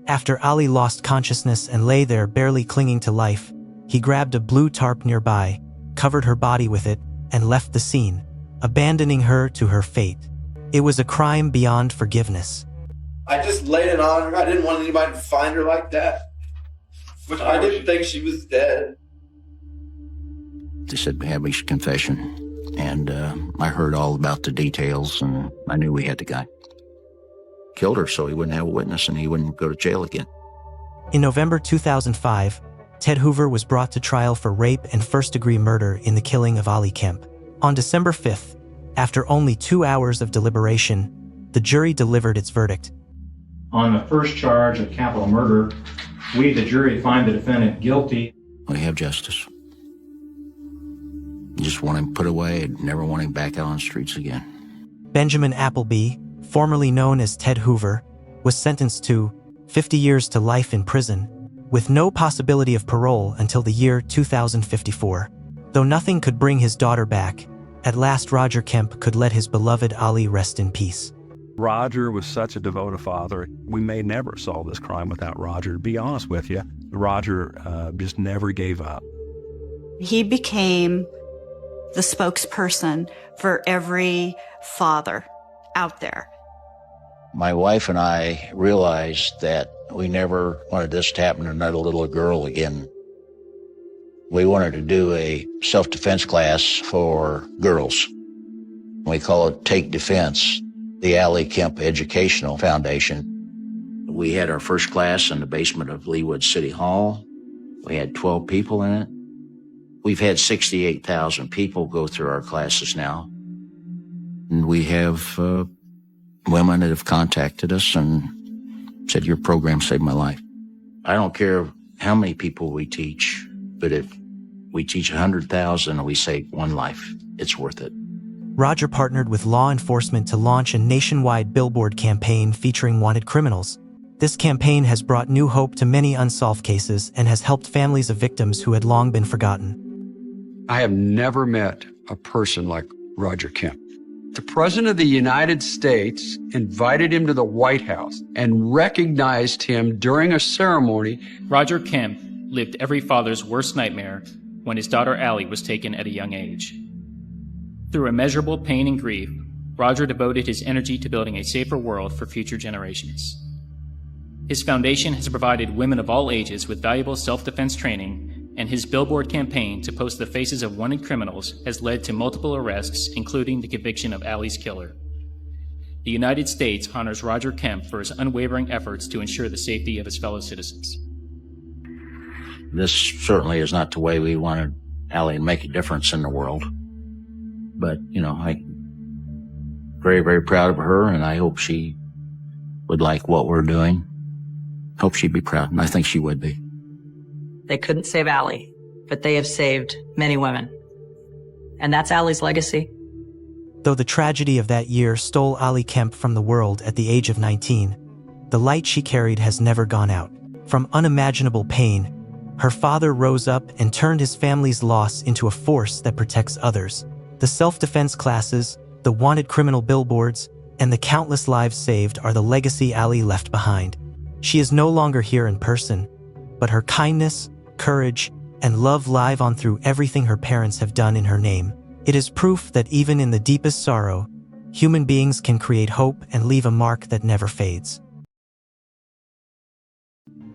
After Ollie lost consciousness and lay there barely clinging to life, he grabbed a blue tarp nearby, covered her body with it, and left the scene, abandoning her to her fate. It was a crime beyond forgiveness. I just laid it on her. I didn't want anybody to find her like that. But I didn't think she was dead. They said, have his confession. And I heard all about the details, and I knew we had the guy. Killed her so he wouldn't have a witness and he wouldn't go to jail again. In November 2005, Ted Hoover was brought to trial for rape and first-degree murder in the killing of Ali Kemp. On December 5th, after only 2 hours of deliberation, the jury delivered its verdict. On the first charge of capital murder, we, the jury, find the defendant guilty. We have justice. Just want him put away and never want him back out on the streets again. Benjamin Appleby, formerly known as Ted Hoover, was sentenced to 50 years to life in prison, with no possibility of parole until the year 2054. Though nothing could bring his daughter back, at last Roger Kemp could let his beloved Ali rest in peace. Roger was such a devoted father. We may never solve this crime without Roger. To be honest with you, Roger just never gave up. He became the spokesperson for every father out there. My wife and I realized that we never wanted this to happen to another little girl again. We wanted to do a self-defense class for girls. We call it Take Defense, the Ali Kemp Educational Foundation. We had our first class in the basement of Leawood City Hall. We had 12 people in it. We've had 68,000 people go through our classes now. And we have women that have contacted us and said, your program saved my life. I don't care how many people we teach, but if we teach 100,000 and we save one life, it's worth it. Roger partnered with law enforcement to launch a nationwide billboard campaign featuring wanted criminals. This campaign has brought new hope to many unsolved cases and has helped families of victims who had long been forgotten. I have never met a person like Roger Kemp. The President of the United States invited him to the White House and recognized him during a ceremony. Roger Kemp lived every father's worst nightmare when his daughter Allie was taken at a young age. Through immeasurable pain and grief, Roger devoted his energy to building a safer world for future generations. His foundation has provided women of all ages with valuable self-defense training, and his billboard campaign to post the faces of wanted criminals has led to multiple arrests, including the conviction of Allie's killer. The United States honors Roger Kemp for his unwavering efforts to ensure the safety of his fellow citizens. This certainly is not the way we wanted Allie to make a difference in the world. But, I'm very, very proud of her, and I hope she would like what we're doing. Hope she'd be proud, and I think she would be. They couldn't save Allie, but they have saved many women. And that's Allie's legacy. Though the tragedy of that year stole Ali Kemp from the world at the age of 19, the light she carried has never gone out. From unimaginable pain, her father rose up and turned his family's loss into a force that protects others. The self-defense classes, the wanted criminal billboards, and the countless lives saved are the legacy Ali left behind. She is no longer here in person, but her kindness, courage, and love live on through everything her parents have done in her name. It is proof that even in the deepest sorrow, human beings can create hope and leave a mark that never fades.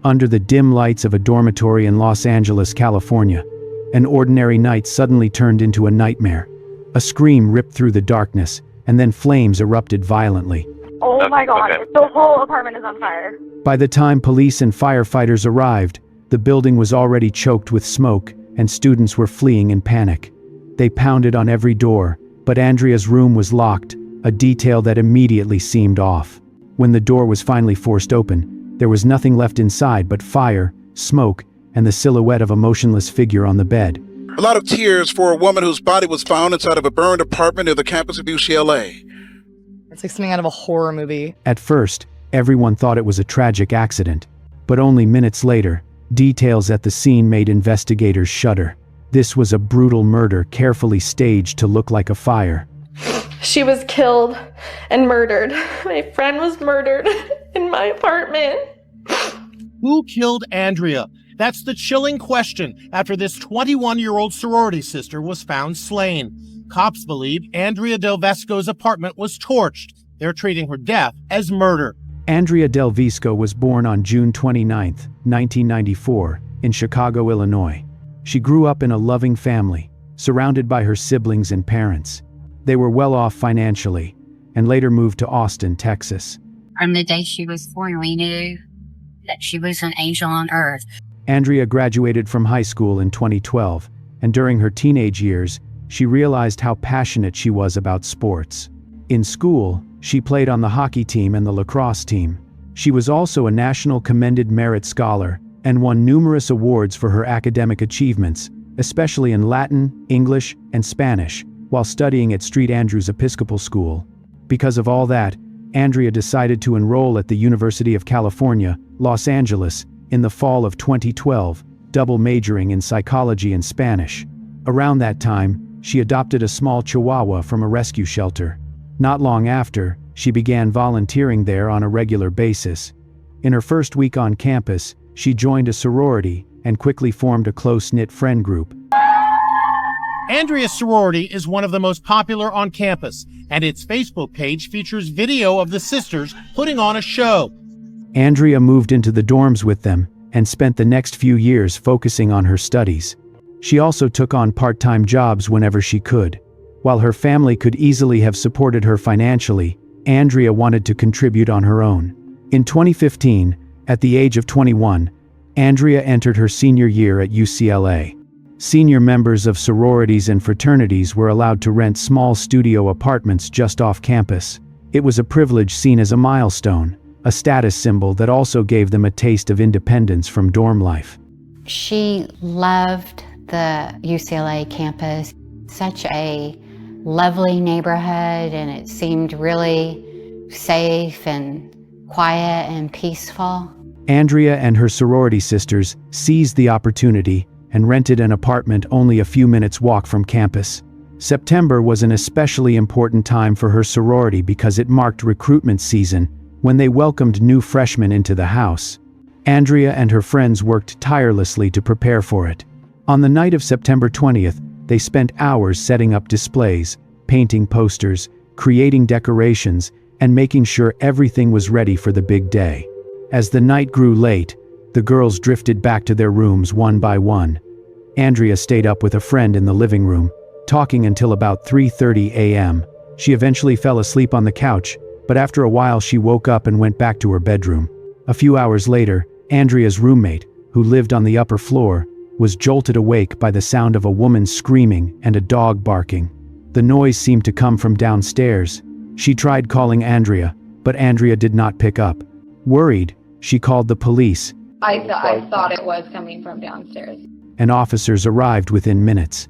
Under the dim lights of a dormitory in Los Angeles, California, an ordinary night suddenly turned into a nightmare. A scream ripped through the darkness, and then flames erupted violently. Oh my God, the whole apartment is on fire. By the time police and firefighters arrived, the building was already choked with smoke, and students were fleeing in panic. They pounded on every door, but Andrea's room was locked, a detail that immediately seemed off. When the door was finally forced open, there was nothing left inside but fire, smoke, and the silhouette of a motionless figure on the bed. A lot of tears for a woman whose body was found inside of a burned apartment near the campus of UCLA. It's like something out of a horror movie. At first, everyone thought it was a tragic accident, but only minutes later, details at the scene made investigators shudder. This was a brutal murder carefully staged to look like a fire. She was killed and murdered. My friend was murdered in my apartment. Who killed Andrea? That's the chilling question after this 21-year-old sorority sister was found slain. Cops believe Andrea Del Visco's apartment was torched. They're treating her death as murder. Andrea Del Visco was born on June 29, 1994, in Chicago, Illinois. She grew up in a loving family, surrounded by her siblings and parents. They were well off financially, and later moved to Austin, Texas. From the day she was born, we knew that she was an angel on earth. Andrea graduated from high school in 2012, and during her teenage years, she realized how passionate she was about sports. In school, she played on the hockey team and the lacrosse team. She was also a National Commended Merit Scholar and won numerous awards for her academic achievements, especially in Latin, English, and Spanish, while studying at St. Andrew's Episcopal School. Because of all that, Andrea decided to enroll at the University of California, Los Angeles, in the fall of 2012, double majoring in psychology and Spanish. Around that time, she adopted a small chihuahua from a rescue shelter. Not long after, she began volunteering there on a regular basis. In her first week on campus, she joined a sorority and quickly formed a close-knit friend group. Andrea's sorority is one of the most popular on campus, and its Facebook page features video of the sisters putting on a show. Andrea moved into the dorms with them and spent the next few years focusing on her studies. She also took on part-time jobs whenever she could. While her family could easily have supported her financially, Andrea wanted to contribute on her own. In 2015, at the age of 21, Andrea entered her senior year at UCLA. Senior members of sororities and fraternities were allowed to rent small studio apartments just off campus. It was a privilege seen as a milestone, a status symbol that also gave them a taste of independence from dorm life. She loved the UCLA campus, such a lovely neighborhood, and it seemed really safe and quiet and peaceful. Andrea and her sorority sisters seized the opportunity and rented an apartment only a few minutes' walk from campus. September was an especially important time for her sorority because it marked recruitment season when they welcomed new freshmen into the house. Andrea and her friends worked tirelessly to prepare for it. On the night of September 20th, they spent hours setting up displays, painting posters, creating decorations, and making sure everything was ready for the big day. As the night grew late, the girls drifted back to their rooms one by one. Andrea stayed up with a friend in the living room, talking until about 3:30 a.m. She eventually fell asleep on the couch, but after a while she woke up and went back to her bedroom. A few hours later, Andrea's roommate, who lived on the upper floor, was jolted awake by the sound of a woman screaming and a dog barking. The noise seemed to come from downstairs. She tried calling Andrea, but Andrea did not pick up. Worried, she called the police, I thought it was coming from downstairs. and officers arrived within minutes.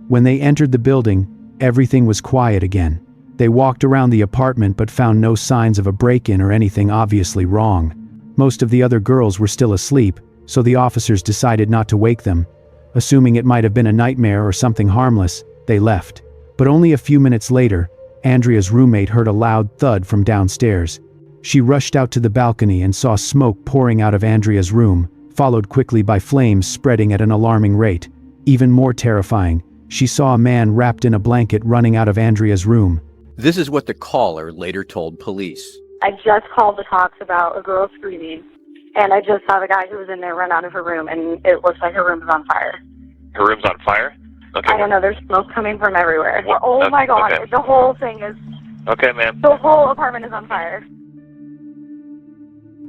When they entered the building, everything was quiet again. They walked around the apartment but found no signs of a break-in or anything obviously wrong. Most of the other girls were still asleep, so the officers decided not to wake them. Assuming it might have been a nightmare or something harmless, they left. But only a few minutes later, Andrea's roommate heard a loud thud from downstairs. She rushed out to the balcony and saw smoke pouring out of Andrea's room, followed quickly by flames spreading at an alarming rate. Even more terrifying, she saw a man wrapped in a blanket running out of Andrea's room. This is what the caller later told police. I just called the cops about a girl screaming, and I just saw the guy who was in there run out of her room, and it looks like her room is on fire. Her room's on fire? Okay. I don't know, there's smoke coming from everywhere. What? Oh my God, okay. The whole thing is, Okay, ma'am. the whole apartment is on fire.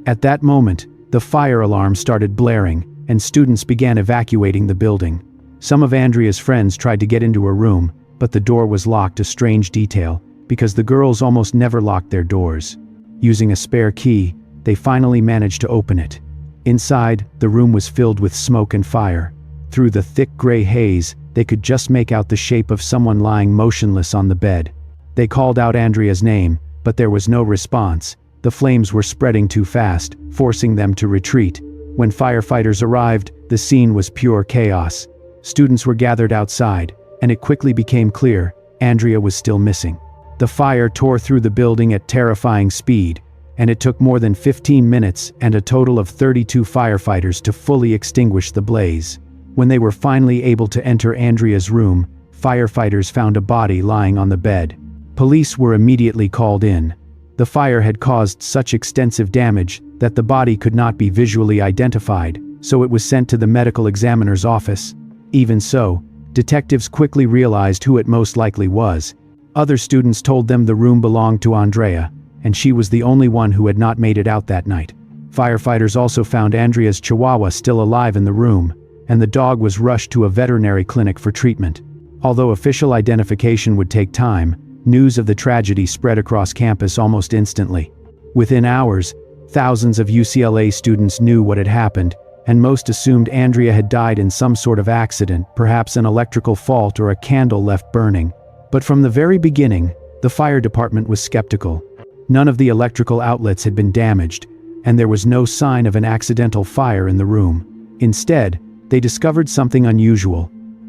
At that moment, the fire alarm started blaring, and students began evacuating the building. Some of Andrea's friends tried to get into her room, but the door was locked, a strange detail, because the girls almost never locked their doors. Using a spare key, they finally managed to open it. Inside, the room was filled with smoke and fire. Through the thick gray haze, they could just make out the shape of someone lying motionless on the bed. They called out Andrea's name, but there was no response. The flames were spreading too fast, forcing them to retreat. When firefighters arrived, the scene was pure chaos. Students were gathered outside, and it quickly became clear Andrea was still missing. The fire tore through the building at terrifying speed, and it took more than 15 minutes and a total of 32 firefighters to fully extinguish the blaze. When they were finally able to enter Andrea's room, firefighters found a body lying on the bed. Police were immediately called in. The fire had caused such extensive damage that the body could not be visually identified, so it was sent to the medical examiner's office. Even so, Detectives quickly realized who it most likely was. Other students told them the room belonged to Andrea, and she was the only one who had not made it out that night. Firefighters also found Andrea's Chihuahua still alive in the room, and the dog was rushed to a veterinary clinic for treatment. Although official identification would take time, news of the tragedy spread across campus almost instantly. Within hours, thousands of UCLA students knew what had happened, and most assumed Andrea had died in some sort of accident, perhaps an electrical fault or a candle left burning. But from the very beginning, the fire department was skeptical. None of the electrical outlets had been damaged, and there was no sign of an accidental fire in the room. Instead, they discovered something unusual: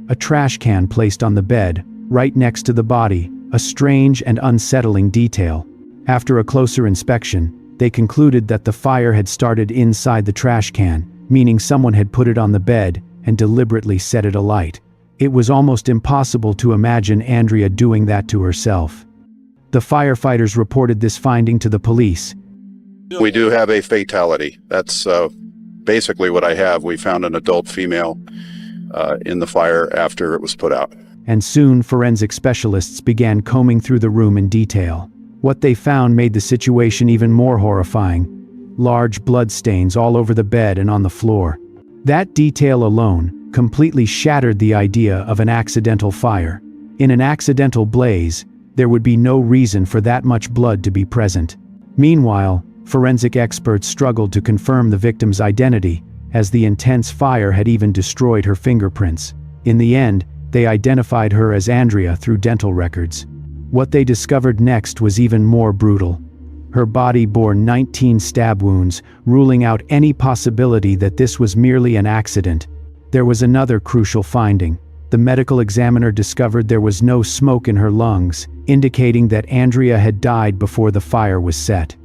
a trash can placed on the bed, right next to the body, a strange and unsettling detail. After a closer inspection, they concluded that the fire had started inside the trash can, meaning someone had put it on the bed and deliberately set it alight. It was almost impossible to imagine Andrea doing that to herself. The firefighters reported this finding to the police. We do have a fatality. That's basically what I have. We found an adult female in the fire after it was put out. And soon forensic specialists began combing through the room in detail. What they found made the situation even more horrifying: large blood stains all over the bed and on the floor. That detail alone completely shattered the idea of an accidental fire. In an accidental blaze, there would be no reason for that much blood to be present. Meanwhile, forensic experts struggled to confirm the victim's identity, as the intense fire had even destroyed her fingerprints. In the end, they identified her as Andrea through dental records. What they discovered next was even more brutal. Her body bore 19 stab wounds, ruling out any possibility that this was merely an accident. There was another crucial finding. The medical examiner discovered there was no smoke in her lungs, indicating that Andrea had died before the fire was set.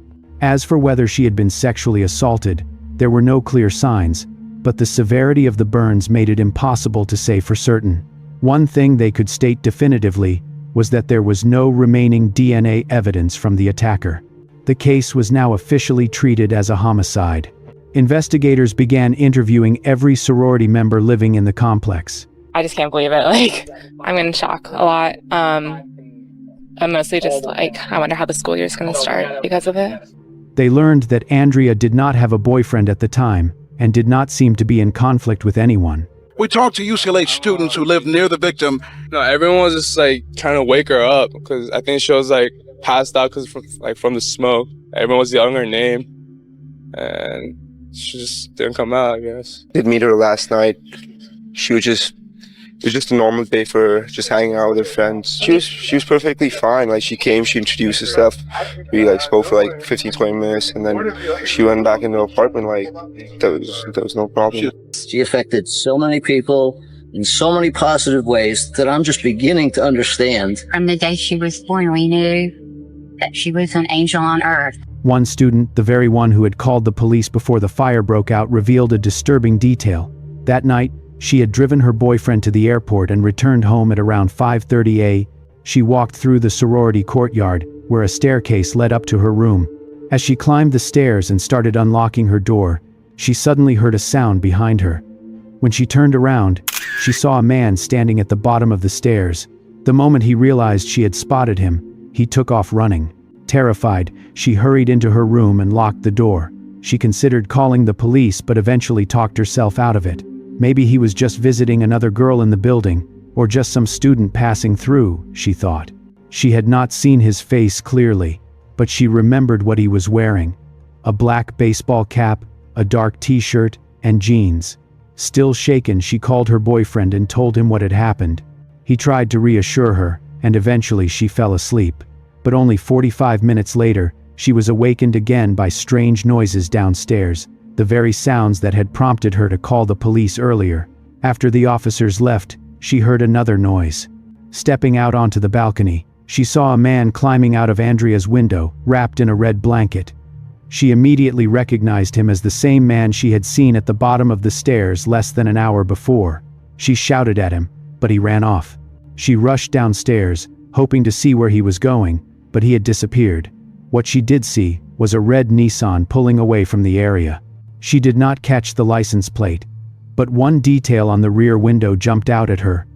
As for whether she had been sexually assaulted, there were no clear signs, but the severity of the burns made it impossible to say for certain. One thing they could state definitively was that there was no remaining DNA evidence from the attacker. The case was now officially treated as a homicide. Investigators began interviewing every sorority member living in the complex. I just can't believe it. I'm in shock a lot. I'm mostly just I wonder how the school year is going to start because of it. They learned that Andrea did not have a boyfriend at the time and did not seem to be in conflict with anyone. We talked to UCLA students who lived near the victim. No, everyone was just trying to wake her up because I think she was passed out because from the smoke. Everyone was yelling her name, and she just didn't come out, I guess. Did meet her last night. It was just a normal day for her, just hanging out with her friends. She was perfectly fine. She came, she introduced herself. We spoke for 15, 20 minutes, and then she went back into the apartment. There was no problem. She affected so many people in so many positive ways that I'm just beginning to understand. From the day she was born, we knew that she was an angel on earth. One student, the very one who had called the police before the fire broke out, revealed a disturbing detail. That night, she had driven her boyfriend to the airport and returned home at around 5:30 a.m. She walked through the sorority courtyard, where a staircase led up to her room. As she climbed the stairs and started unlocking her door, she suddenly heard a sound behind her. When she turned around, she saw a man standing at the bottom of the stairs. The moment he realized she had spotted him, he took off running. Terrified, she hurried into her room and locked the door. She considered calling the police but eventually talked herself out of it. Maybe he was just visiting another girl in the building, or just some student passing through, she thought. She had not seen his face clearly, but she remembered what he was wearing: a black baseball cap, a dark t-shirt, and jeans. Still shaken, she called her boyfriend and told him what had happened. He tried to reassure her, and eventually she fell asleep. But only 45 minutes later, she was awakened again by strange noises downstairs, the very sounds that had prompted her to call the police earlier. After the officers left, she heard another noise. Stepping out onto the balcony, she saw a man climbing out of Andrea's window, wrapped in a red blanket. She immediately recognized him as the same man she had seen at the bottom of the stairs less than an hour before. She shouted at him, but he ran off. She rushed downstairs, hoping to see where he was going, but he had disappeared. What she did see was a red Nissan pulling away from the area. She did not catch the license plate, but one detail on the rear window jumped out at her.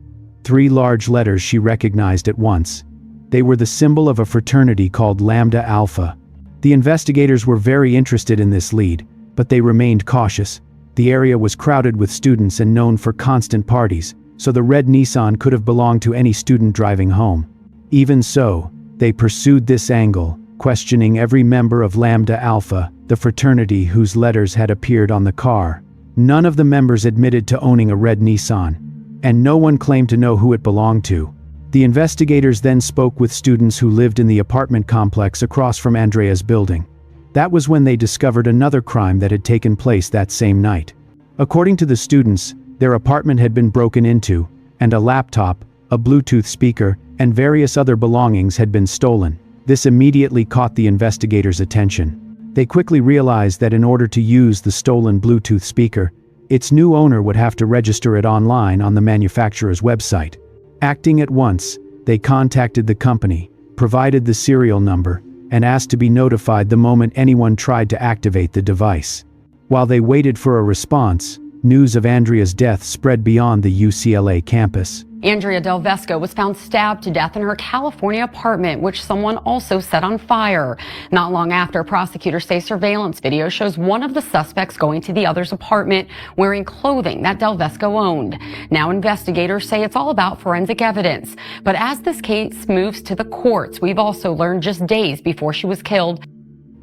3 large letters she recognized at once. They were the symbol of a fraternity called Lambda Alpha. The investigators were very interested in this lead, but they remained cautious. The area was crowded with students and known for constant parties, so the red Nissan could have belonged to any student driving home. Even so, they pursued this angle, questioning every member of Lambda Alpha, the fraternity whose letters had appeared on the car. None of the members admitted to owning a red Nissan, and no one claimed to know who it belonged to. The investigators then spoke with students who lived in the apartment complex across from Andrea's building. That was when they discovered another crime that had taken place that same night. According to the students, their apartment had been broken into, and a laptop, a Bluetooth speaker, and various other belongings had been stolen. This immediately caught the investigators' attention. They quickly realized that in order to use the stolen Bluetooth speaker, its new owner would have to register it online on the manufacturer's website. Acting at once, they contacted the company, provided the serial number, and asked to be notified the moment anyone tried to activate the device. While they waited for a response, news of Andrea's death spread beyond the UCLA campus. Andrea Del Visco was found stabbed to death in her California apartment, which someone also set on fire. Not long after, prosecutors say surveillance video shows one of the suspects going to the other's apartment wearing clothing that Del Visco owned. Now investigators say it's all about forensic evidence. But as this case moves to the courts, we've also learned just days before she was killed.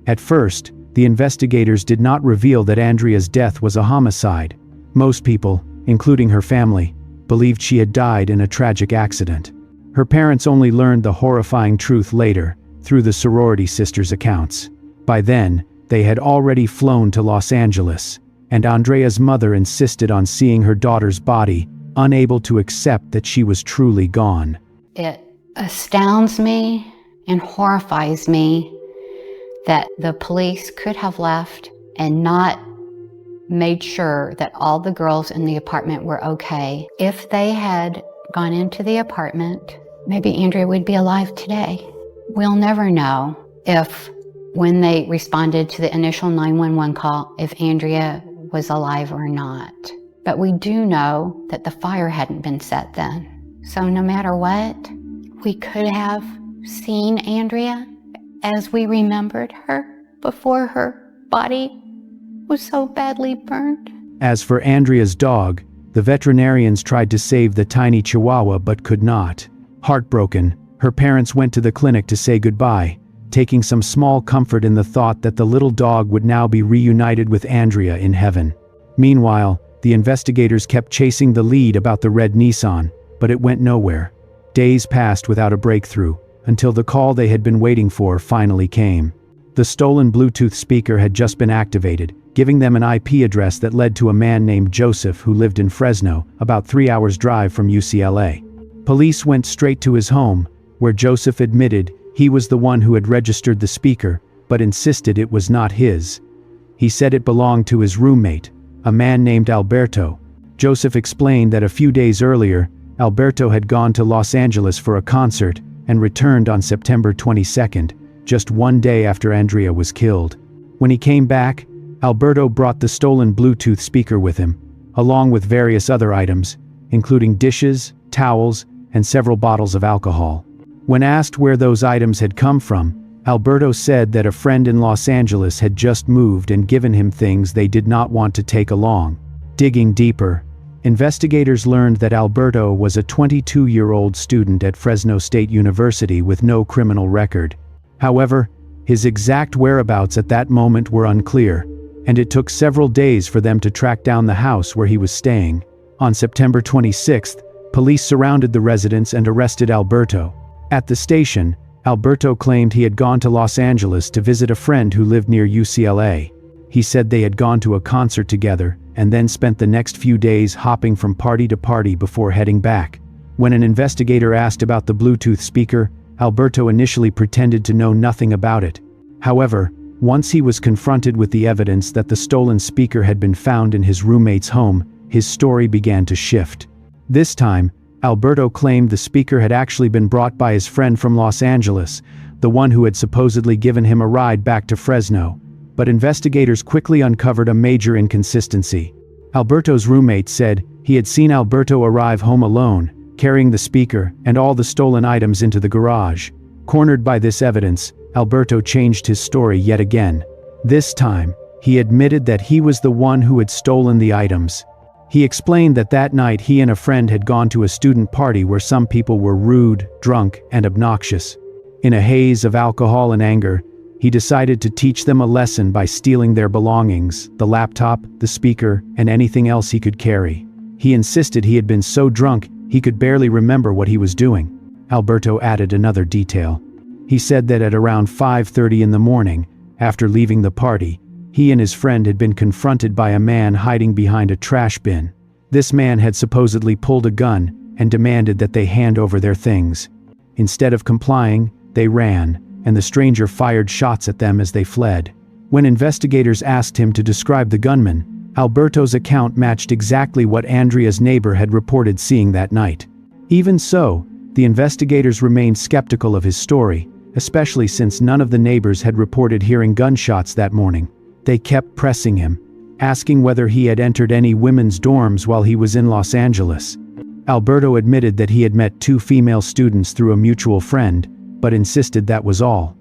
At first, the investigators did not reveal that Andrea's death was a homicide. Most people, including her family, believed she had died in a tragic accident. Her parents only learned the horrifying truth later, through the sorority sisters' accounts. By then, they had already flown to Los Angeles, and Andrea's mother insisted on seeing her daughter's body, unable to accept that she was truly gone. It astounds me and horrifies me that the police could have left and not made sure that all the girls in the apartment were okay. If they had gone into the apartment, maybe Andrea would be alive today. We'll never know if, when they responded to the initial 911 call, if Andrea was alive or not. But we do know that the fire hadn't been set then. So no matter what, we could have seen Andrea as we remembered her before her body was so badly burned. As for Andrea's dog, the veterinarians tried to save the tiny Chihuahua but could not. Heartbroken, her parents went to the clinic to say goodbye, taking some small comfort in the thought that the little dog would now be reunited with Andrea in heaven. Meanwhile, the investigators kept chasing the lead about the red Nissan, but it went nowhere. Days passed without a breakthrough, until the call they had been waiting for finally came. The stolen Bluetooth speaker had just been activated, giving them an IP address that led to a man named Joseph who lived in Fresno, about 3 hours' drive from UCLA. Police went straight to his home, where Joseph admitted he was the one who had registered the speaker, but insisted it was not his. He said it belonged to his roommate, a man named Alberto. Joseph explained that a few days earlier, Alberto had gone to Los Angeles for a concert and returned on September 22nd, just 1 day after Andrea was killed. When he came back, Alberto brought the stolen Bluetooth speaker with him, along with various other items, including dishes, towels, and several bottles of alcohol. When asked where those items had come from, Alberto said that a friend in Los Angeles had just moved and given him things they did not want to take along. Digging deeper, investigators learned that Alberto was a 22-year-old student at Fresno State University with no criminal record. However, his exact whereabouts at that moment were unclear, and it took several days for them to track down the house where he was staying. On September 26th, police surrounded the residence and arrested Alberto. At the station, Alberto claimed he had gone to Los Angeles to visit a friend who lived near UCLA. He said they had gone to a concert together and then spent the next few days hopping from party to party before heading back. When an investigator asked about the Bluetooth speaker, Alberto initially pretended to know nothing about it. However, once he was confronted with the evidence that the stolen speaker had been found in his roommate's home, his story began to shift. This time, Alberto claimed the speaker had actually been brought by his friend from Los Angeles, the one who had supposedly given him a ride back to Fresno. But investigators quickly uncovered a major inconsistency. Alberto's roommate said he had seen Alberto arrive home alone, carrying the speaker and all the stolen items into the garage. Cornered by this evidence, Alberto changed his story yet again. This time, he admitted that he was the one who had stolen the items. He explained that that night he and a friend had gone to a student party where some people were rude, drunk, and obnoxious. In a haze of alcohol and anger, he decided to teach them a lesson by stealing their belongings, the laptop, the speaker, and anything else he could carry. He insisted he had been so drunk he could barely remember what he was doing. Alberto added another detail. He said that at around 5:30 in the morning, after leaving the party, he and his friend had been confronted by a man hiding behind a trash bin. This man had supposedly pulled a gun and demanded that they hand over their things. Instead of complying, they ran, and the stranger fired shots at them as they fled. When investigators asked him to describe the gunman, Alberto's account matched exactly what Andrea's neighbor had reported seeing that night. Even so, the investigators remained skeptical of his story, especially since none of the neighbors had reported hearing gunshots that morning. They kept pressing him, asking whether he had entered any women's dorms while he was in Los Angeles. Alberto admitted that he had met 2 female students through a mutual friend, but insisted that was all.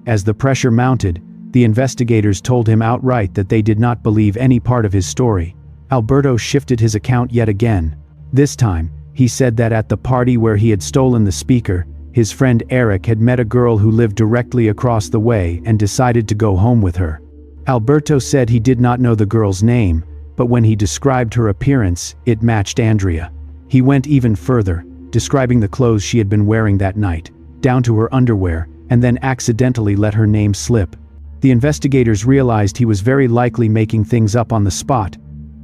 As the pressure mounted, the investigators told him outright that they did not believe any part of his story. Alberto shifted his account yet again. This time, he said that at the party where he had stolen the speaker, his friend Eric had met a girl who lived directly across the way and decided to go home with her. Alberto said he did not know the girl's name, but when he described her appearance, it matched Andrea. He went even further, describing the clothes she had been wearing that night, down to her underwear, and then accidentally let her name slip. The investigators realized he was very likely making things up on the spot,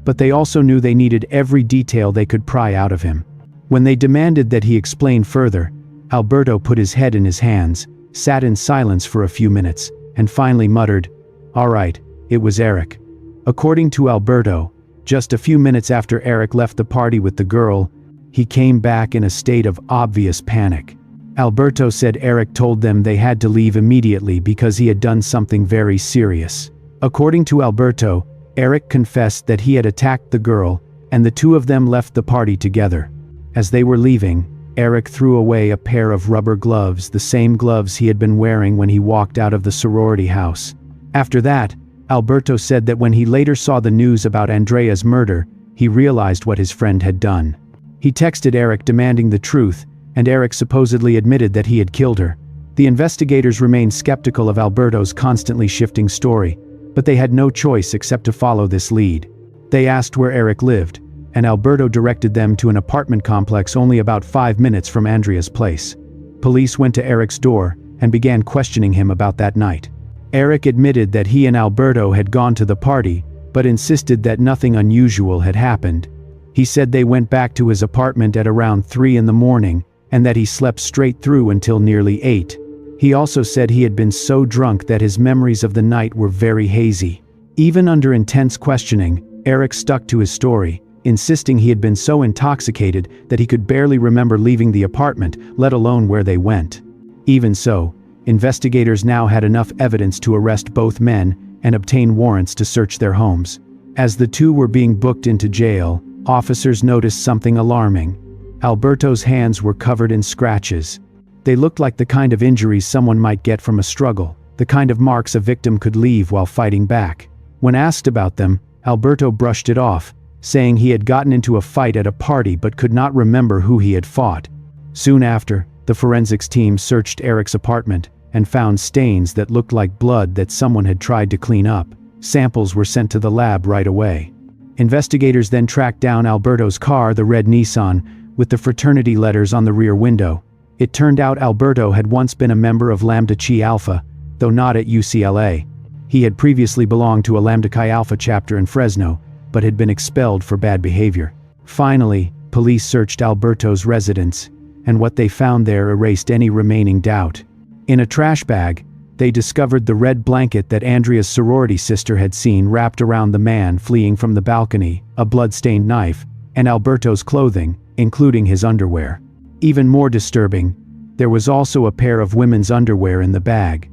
but they also knew they needed every detail they could pry out of him. When they demanded that he explain further, Alberto put his head in his hands, sat in silence for a few minutes, and finally muttered, "All right, it was Eric." According to Alberto, just a few minutes after Eric left the party with the girl, he came back in a state of obvious panic. Alberto said Eric told them they had to leave immediately because he had done something very serious. According to Alberto, Eric confessed that he had attacked the girl, and the two of them left the party together. As they were leaving, Eric threw away a pair of rubber gloves, the same gloves he had been wearing when he walked out of the sorority house. After that, Alberto said that when he later saw the news about Andrea's murder, he realized what his friend had done. He texted Eric demanding the truth, and Eric supposedly admitted that he had killed her. The investigators remained skeptical of Alberto's constantly shifting story, but they had no choice except to follow this lead. They asked where Eric lived, and Alberto directed them to an apartment complex only about 5 minutes from Andrea's place. Police went to Eric's door and began questioning him about that night. Eric admitted that he and Alberto had gone to the party, but insisted that nothing unusual had happened. He said they went back to his apartment at around 3 in the morning, and that he slept straight through until nearly 8. He also said he had been so drunk that his memories of the night were very hazy. Even under intense questioning, Eric stuck to his story, insisting he had been so intoxicated that he could barely remember leaving the apartment, let alone where they went. Even so, investigators now had enough evidence to arrest both men and obtain warrants to search their homes. As the two were being booked into jail, officers noticed something alarming. Alberto's hands were covered in scratches. They looked like the kind of injuries someone might get from a struggle, the kind of marks a victim could leave while fighting back. When asked about them, Alberto brushed it off, saying he had gotten into a fight at a party but could not remember who he had fought. Soon after, the forensics team searched Eric's apartment and found stains that looked like blood that someone had tried to clean up. Samples were sent to the lab right away. Investigators then tracked down Alberto's car, the red Nissan, with the fraternity letters on the rear window. It turned out Alberto had once been a member of Lambda Chi Alpha, though not at UCLA. He had previously belonged to a Lambda Chi Alpha chapter in Fresno, but had been expelled for bad behavior. Finally, police searched Alberto's residence, and what they found there erased any remaining doubt. In a trash bag, they discovered the red blanket that Andrea's sorority sister had seen wrapped around the man fleeing from the balcony, a blood-stained knife, and Alberto's clothing, including his underwear. Even more disturbing, there was also a pair of women's underwear in the bag.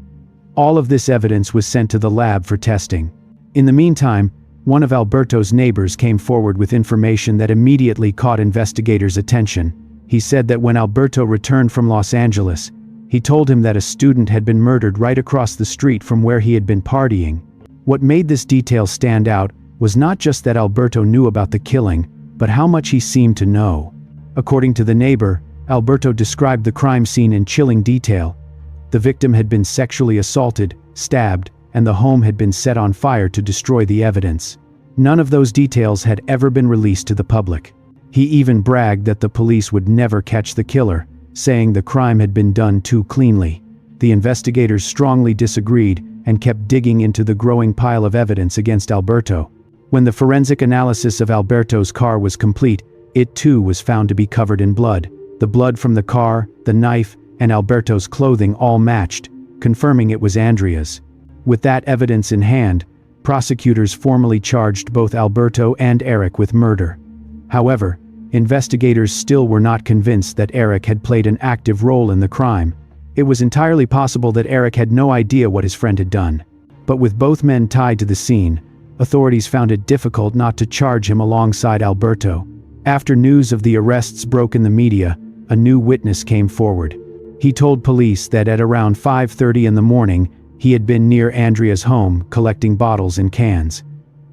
All of this evidence was sent to the lab for testing. In the meantime, one of Alberto's neighbors came forward with information that immediately caught investigators' attention. He said that when Alberto returned from Los Angeles, he told him that a student had been murdered right across the street from where he had been partying. What made this detail stand out was not just that Alberto knew about the killing, but how much he seemed to know. According to the neighbor, Alberto described the crime scene in chilling detail. The victim had been sexually assaulted, stabbed, and the home had been set on fire to destroy the evidence. None of those details had ever been released to the public. He even bragged that the police would never catch the killer, saying the crime had been done too cleanly. The investigators strongly disagreed and kept digging into the growing pile of evidence against Alberto. When the forensic analysis of Alberto's car was complete, it too was found to be covered in blood. The blood from the car, the knife, and Alberto's clothing all matched, confirming it was Andrea's. With that evidence in hand, prosecutors formally charged both Alberto and Eric with murder. However, investigators still were not convinced that Eric had played an active role in the crime. It was entirely possible that Eric had no idea what his friend had done. But with both men tied to the scene, authorities found it difficult not to charge him alongside Alberto. After news of the arrests broke in the media, a new witness came forward. He told police that at around 5:30 in the morning, he had been near Andrea's home collecting bottles and cans.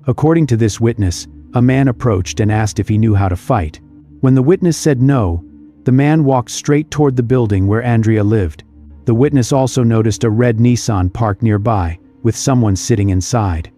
According to this witness, a man approached and asked if he knew how to fight. When the witness said no, the man walked straight toward the building where Andrea lived. The witness also noticed a red Nissan parked nearby, with someone sitting inside.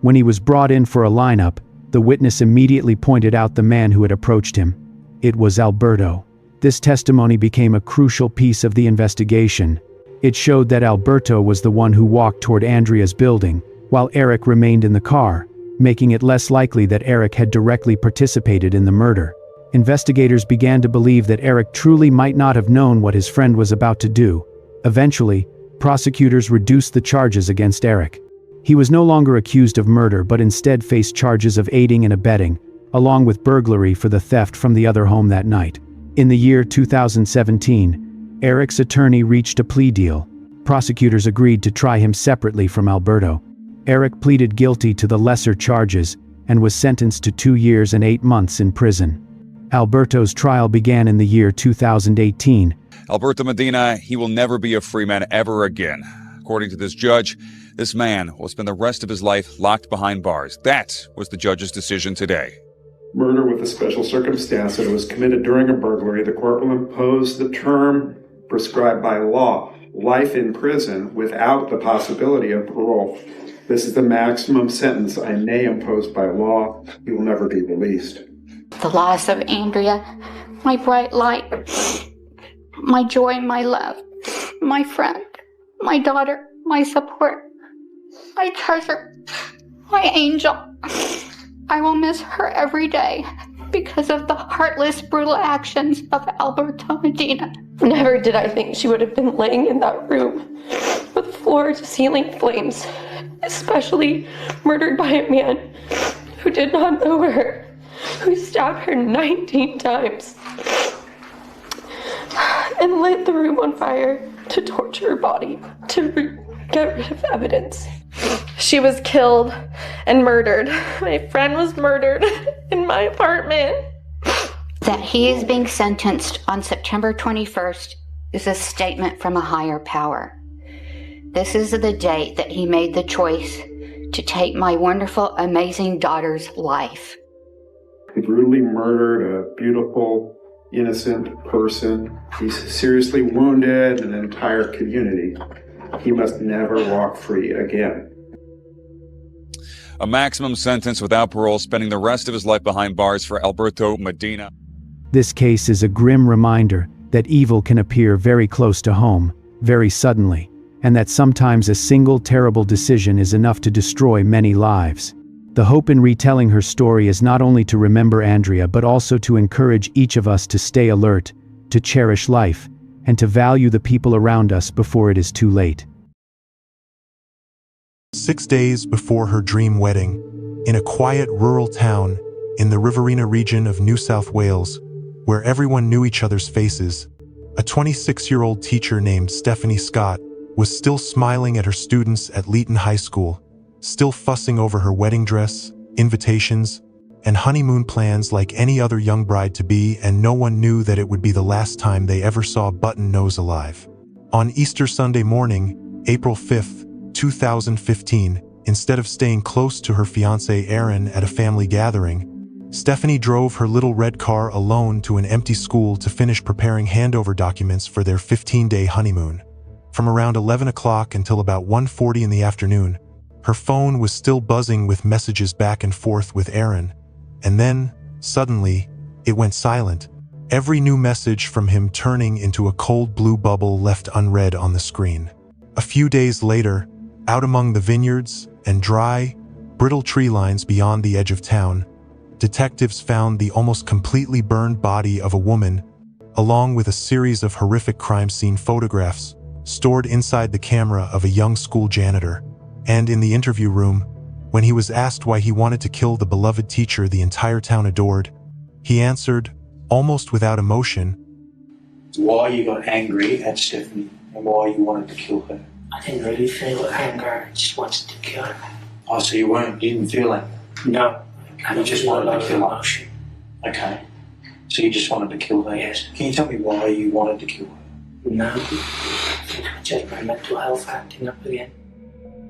When he was brought in for a lineup, the witness immediately pointed out the man who had approached him. It was Alberto. This testimony became a crucial piece of the investigation. It showed that Alberto was the one who walked toward Andrea's building, while Eric remained in the car, making it less likely that Eric had directly participated in the murder. Investigators began to believe that Eric truly might not have known what his friend was about to do. Eventually, prosecutors reduced the charges against Eric. He was no longer accused of murder but instead faced charges of aiding and abetting, along with burglary for the theft from the other home that night. In the year 2017, Eric's attorney reached a plea deal. Prosecutors agreed to try him separately from Alberto. Eric pleaded guilty to the lesser charges and was sentenced to 2 years and 8 months in prison. Alberto's trial began in the year 2018. Alberto Medina, he will never be a free man ever again. According to this judge, this man will spend the rest of his life locked behind bars. That was the judge's decision today. Murder with a special circumstance that was committed during a burglary, the court will impose the term prescribed by law, life in prison without the possibility of parole. This is the maximum sentence I may impose by law. He will never be released. The loss of Andrea, my bright light, my joy, my love, my friend, my daughter, my support, my treasure, my angel. I will miss her every day because of the heartless, brutal actions of Alberto Medina. Never did I think she would have been laying in that room with floor-to-ceiling flames, especially murdered by a man who did not know her, who stabbed her 19 times and lit the room on fire to torture her body, to get rid of evidence. She was killed and murdered. My friend was murdered in my apartment. That he is being sentenced on September 21st is a statement from a higher power. This is the date that he made the choice to take my wonderful, amazing daughter's life. He brutally murdered a beautiful, innocent person. He's seriously wounded an entire community. He must never walk free again. A maximum sentence without parole, spending the rest of his life behind bars for Alberto Medina. This case is a grim reminder that evil can appear very close to home, very suddenly, and that sometimes a single terrible decision is enough to destroy many lives. The hope in retelling her story is not only to remember Andrea but also to encourage each of us to stay alert, to cherish life, and to value the people around us before it is too late. 6 days before her dream wedding, in a quiet rural town in the Riverina region of New South Wales, where everyone knew each other's faces, a 26-year-old teacher named Stephanie Scott was still smiling at her students at Leeton High School, still fussing over her wedding dress, invitations, and honeymoon plans like any other young bride-to-be, and no one knew that it would be the last time they ever saw Button Nose alive. On Easter Sunday morning, April 5th, 2015, instead of staying close to her fiancé Aaron at a family gathering, Stephanie drove her little red car alone to an empty school to finish preparing handover documents for their 15-day honeymoon. From around 11 o'clock until about 1:40 in the afternoon, her phone was still buzzing with messages back and forth with Aaron, and then, suddenly, it went silent, every new message from him turning into a cold blue bubble left unread on the screen. A few days later, out among the vineyards and dry, brittle tree lines beyond the edge of town, detectives found the almost completely burned body of a woman, along with a series of horrific crime scene photographs stored inside the camera of a young school janitor. And in the interview room, when he was asked why he wanted to kill the beloved teacher the entire town adored, he answered, almost without emotion, why you got angry at Stephanie and why you wanted to kill her. I didn't really feel anger, I just wanted to kill her. Oh, so you didn't feel anger? No. You just wanted to kill her? Emotion. Okay. So you just wanted to kill her? Yes. Can you tell me why you wanted to kill her? No. I think just my mental health acting up again.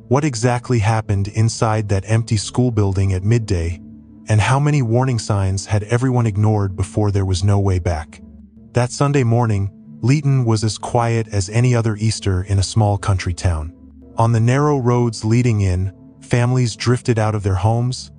What exactly happened inside that empty school building at midday, and how many warning signs had everyone ignored before there was no way back? That Sunday morning, Leeton was as quiet as any other Easter in a small country town. On the narrow roads leading in, families drifted out of their homes.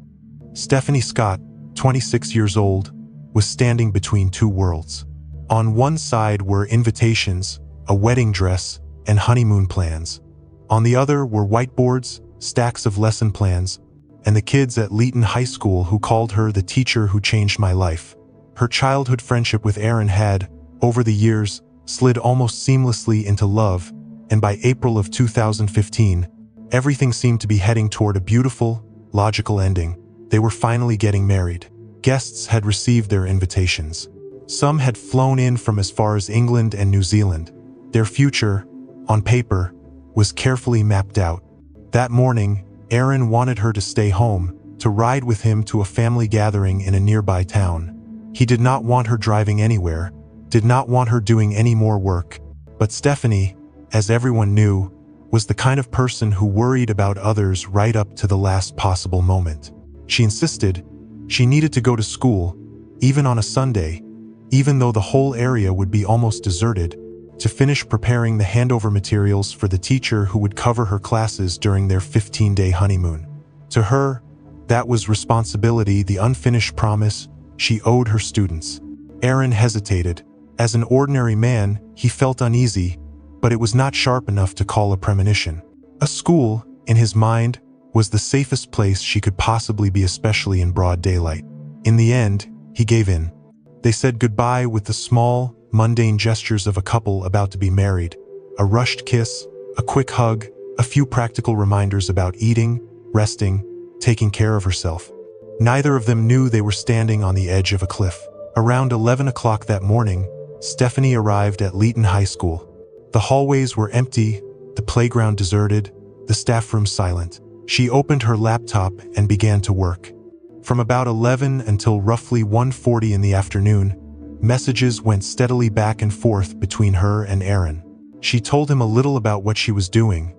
Stephanie Scott, 26 years old, was standing between two worlds. On one side were invitations, a wedding dress, and honeymoon plans. On the other were whiteboards, stacks of lesson plans, and the kids at Leeton High School who called her the teacher who changed my life. Her childhood friendship with Aaron had, over the years, slid almost seamlessly into love, and by April of 2015, everything seemed to be heading toward a beautiful, logical ending. They were finally getting married. Guests had received their invitations. Some had flown in from as far as England and New Zealand. Their future, on paper, was carefully mapped out. That morning, Aaron wanted her to stay home, to ride with him to a family gathering in a nearby town. He did not want her driving anywhere, did not want her doing any more work. But Stephanie, as everyone knew, was the kind of person who worried about others right up to the last possible moment. She insisted she needed to go to school, even on a Sunday, even though the whole area would be almost deserted, to finish preparing the handover materials for the teacher who would cover her classes during their 15-day honeymoon. To her, that was responsibility, the unfinished promise she owed her students. Aaron hesitated. As an ordinary man, he felt uneasy, but it was not sharp enough to call a premonition. A school, in his mind, was the safest place she could possibly be, especially in broad daylight. In the end, he gave in. They said goodbye with the small, mundane gestures of a couple about to be married. A rushed kiss, a quick hug, a few practical reminders about eating, resting, taking care of herself. Neither of them knew they were standing on the edge of a cliff. Around 11 o'clock that morning, Stephanie arrived at Leeton High School. The hallways were empty, the playground deserted, the staff room silent. She opened her laptop and began to work. From about 11 until roughly 1:40 in the afternoon, messages went steadily back and forth between her and Aaron. She told him a little about what she was doing.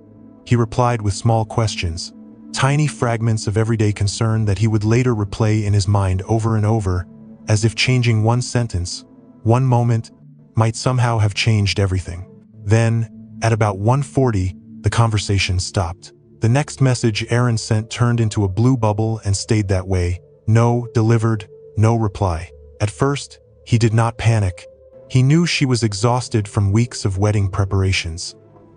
He replied with small questions, tiny fragments of everyday concern that he would later replay in his mind over and over, as if changing one sentence, one moment, might somehow have changed everything. Then, at about 1:40, the conversation stopped. The next message Aaron sent turned into a blue bubble and stayed that way. No, delivered, no reply. At first, he did not panic. He knew she was exhausted from weeks of wedding preparations.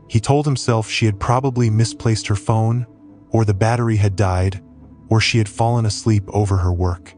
He told himself she had probably misplaced her phone, or the battery had died, or she had fallen asleep over her work.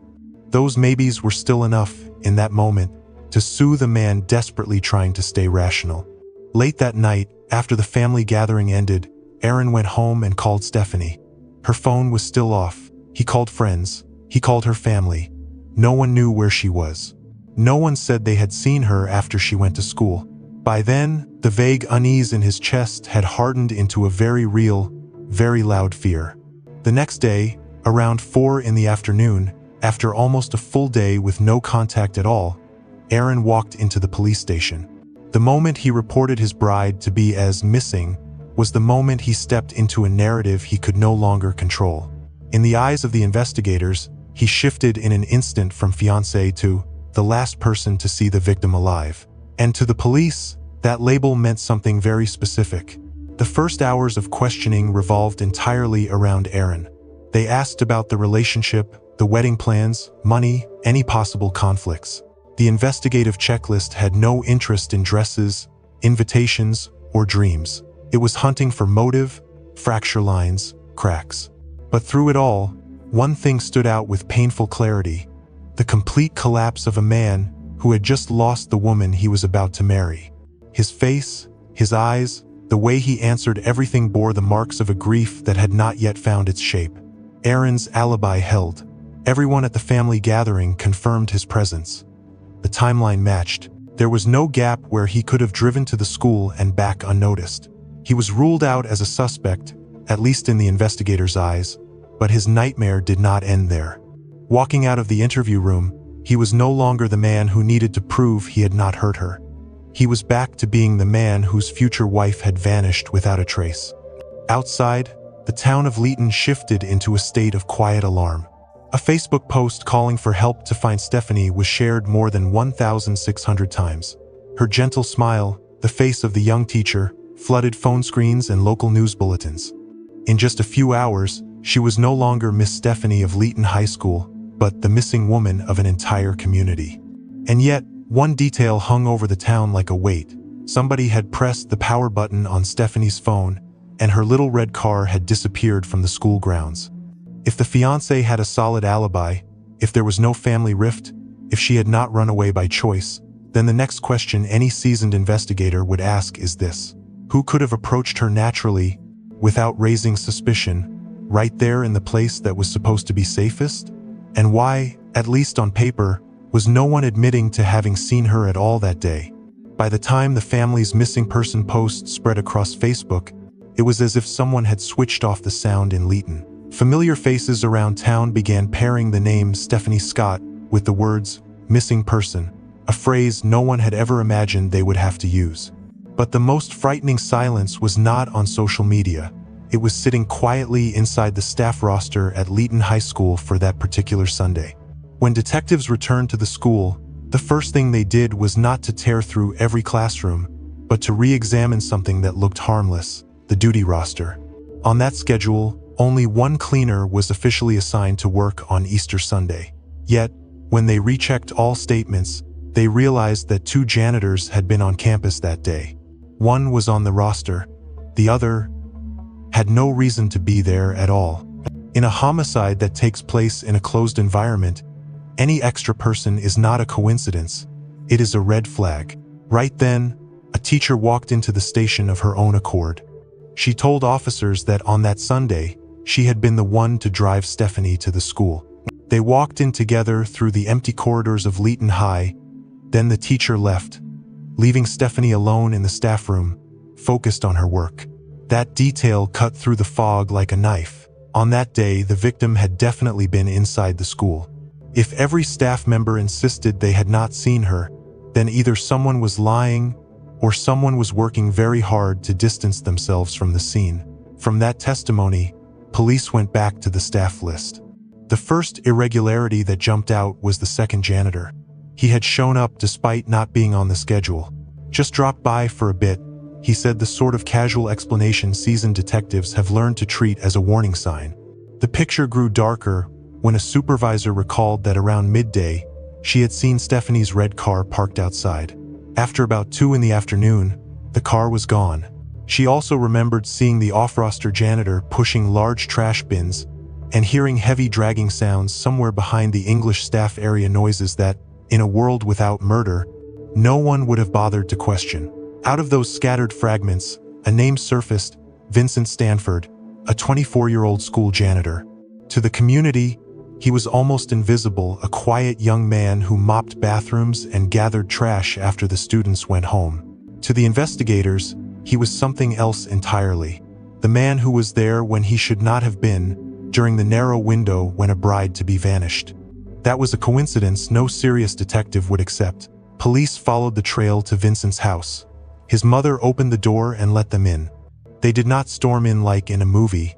Those maybes were still enough, in that moment, to soothe a man desperately trying to stay rational. Late that night, after the family gathering ended, Aaron went home and called Stephanie. Her phone was still off. He called friends. He called her family. No one knew where she was. No one said they had seen her after she went to school. By then, the vague unease in his chest had hardened into a very real, very loud fear. The next day, around 4 in the afternoon, After almost a full day with no contact at all, Aaron walked into the police station. The moment he reported his bride to be as missing was the moment he stepped into a narrative he could no longer control. In the eyes of the investigators, he shifted in an instant from fiancé to the last person to see the victim alive. And to the police, that label meant something very specific. The first hours of questioning revolved entirely around Aaron. They asked about the relationship, the wedding plans, money, any possible conflicts. The investigative checklist had no interest in dresses, invitations, or dreams. It was hunting for motive, fracture lines, cracks. But through it all, one thing stood out with painful clarity: the complete collapse of a man who had just lost the woman he was about to marry. His face, his eyes, the way he answered everything bore the marks of a grief that had not yet found its shape. Aaron's alibi held. Everyone at the family gathering confirmed his presence. The timeline matched. There was no gap where he could have driven to the school and back unnoticed. He was ruled out as a suspect, at least in the investigators' eyes, but his nightmare did not end there. Walking out of the interview room, he was no longer the man who needed to prove he had not hurt her. He was back to being the man whose future wife had vanished without a trace. Outside, the town of Leeton shifted into a state of quiet alarm. A Facebook post calling for help to find Stephanie was shared more than 1,600 times. Her gentle smile, the face of the young teacher, flooded phone screens and local news bulletins. In just a few hours, she was no longer Miss Stephanie of Leeton High School, but the missing woman of an entire community. And yet, one detail hung over the town like a weight. Somebody had pressed the power button on Stephanie's phone, and her little red car had disappeared from the school grounds. If the fiancé had a solid alibi, if there was no family rift, if she had not run away by choice, then the next question any seasoned investigator would ask is this: who could have approached her naturally, without raising suspicion, right there in the place that was supposed to be safest? And why, at least on paper, was no one admitting to having seen her at all that day? By the time the family's missing person post spread across Facebook, it was as if someone had switched off the sound in Leeton. Familiar faces around town began pairing the name Stephanie Scott with the words missing person, a phrase no one had ever imagined they would have to use. But the most frightening silence was not on social media. It was sitting quietly inside the staff roster at Leeton High School for that particular Sunday. When detectives returned to the school, the first thing they did was not to tear through every classroom, but to re-examine something that looked harmless: the duty roster. On that schedule, only one cleaner was officially assigned to work on Easter Sunday. Yet, when they rechecked all statements, they realized that 2 janitors had been on campus that day. One was on the roster, the other had no reason to be there at all. In a homicide that takes place in a closed environment, any extra person is not a coincidence, it is a red flag. Right then, a teacher walked into the station of her own accord. She told officers that on that Sunday, she had been the one to drive Stephanie to the school. They walked in together through the empty corridors of Leeton High. Then the teacher left, leaving Stephanie alone in the staff room, focused on her work. That detail cut through the fog like a knife. On that day, the victim had definitely been inside the school. If every staff member insisted they had not seen her, then either someone was lying or someone was working very hard to distance themselves from the scene. From that testimony, police went back to the staff list. The first irregularity that jumped out was the second janitor. He had shown up despite not being on the schedule. Just dropped by for a bit, he said, the sort of casual explanation seasoned detectives have learned to treat as a warning sign. The picture grew darker when a supervisor recalled that around midday, she had seen Stephanie's red car parked outside. After about 2 in the afternoon, the car was gone. She also remembered seeing the off-roster janitor pushing large trash bins and hearing heavy dragging sounds somewhere behind the English staff area, noises that, in a world without murder, no one would have bothered to question. Out of those scattered fragments, a name surfaced: Vincent Stanford, a 24-year-old school janitor. To the community, he was almost invisible, a quiet young man who mopped bathrooms and gathered trash after the students went home. To the investigators, he was something else entirely. The man who was there when he should not have been, during the narrow window when a bride-to-be vanished. That was a coincidence no serious detective would accept. Police followed the trail to Vincent's house. His mother opened the door and let them in. They did not storm in like in a movie.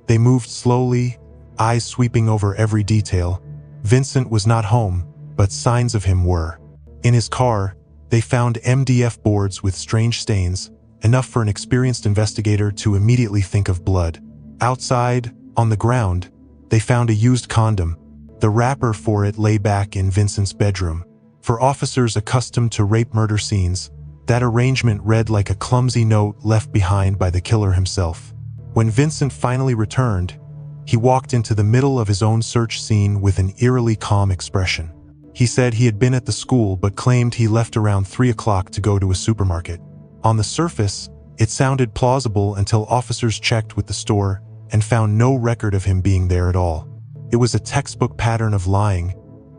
They moved slowly, eyes sweeping over every detail. Vincent was not home, but signs of him were. In his car, they found MDF boards with strange stains, enough for an experienced investigator to immediately think of blood. Outside, on the ground, they found a used condom. The wrapper for it lay back in Vincent's bedroom. For officers accustomed to rape-murder scenes, that arrangement read like a clumsy note left behind by the killer himself. When Vincent finally returned, he walked into the middle of his own search scene with an eerily calm expression. He said he had been at the school but claimed he left around 3 o'clock to go to a supermarket. On the surface, it sounded plausible until officers checked with the store and found no record of him being there at all. It was a textbook pattern of lying.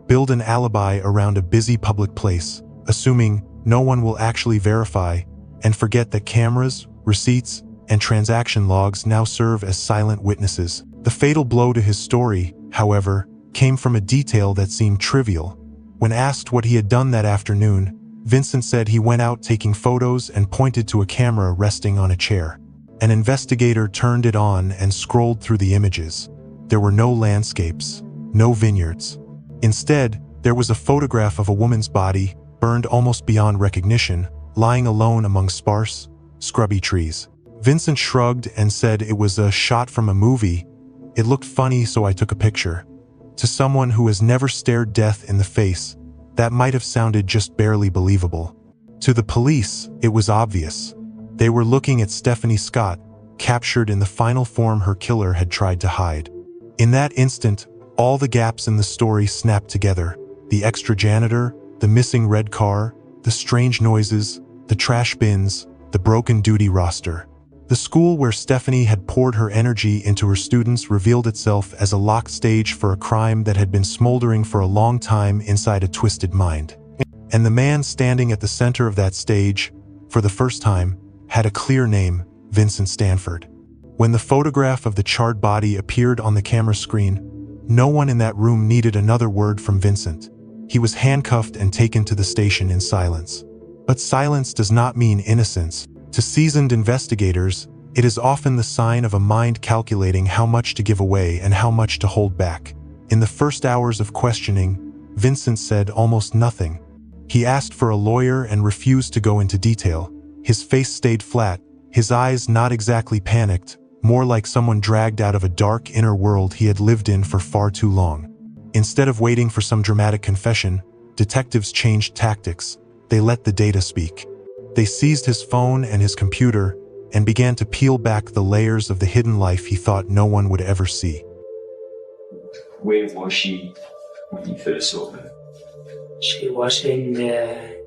Build an alibi around a busy public place, assuming no one will actually verify, and forget that cameras, receipts, and transaction logs now serve as silent witnesses. The fatal blow to his story, however, came from a detail that seemed trivial. When asked what he had done that afternoon, Vincent said he went out taking photos and pointed to a camera resting on a chair. An investigator turned it on and scrolled through the images. There were no landscapes, no vineyards. Instead, there was a photograph of a woman's body, burned almost beyond recognition, lying alone among sparse, scrubby trees. Vincent shrugged and said it was a shot from a movie. It looked funny, so I took a picture. To someone who has never stared death in the face, that might have sounded just barely believable. To the police, it was obvious. They were looking at Stephanie Scott, captured in the final form her killer had tried to hide. In that instant, all the gaps in the story snapped together. The extra janitor, the missing red car, the strange noises, the trash bins, the broken duty roster. The school where Stephanie had poured her energy into her students revealed itself as a locked stage for a crime that had been smoldering for a long time inside a twisted mind. And the man standing at the center of that stage, for the first time, had a clear name: Vincent Stanford. When the photograph of the charred body appeared on the camera screen, no one in that room needed another word from Vincent. He was handcuffed and taken to the station in silence. But silence does not mean innocence. To seasoned investigators, it is often the sign of a mind calculating how much to give away and how much to hold back. In the first hours of questioning, Vincent said almost nothing. He asked for a lawyer and refused to go into detail. His face stayed flat, his eyes not exactly panicked, more like someone dragged out of a dark inner world he had lived in for far too long. Instead of waiting for some dramatic confession, detectives changed tactics. They let the data speak. They seized his phone and his computer and began to peel back the layers of the hidden life he thought no one would ever see. Where was she when you first saw her? She was in the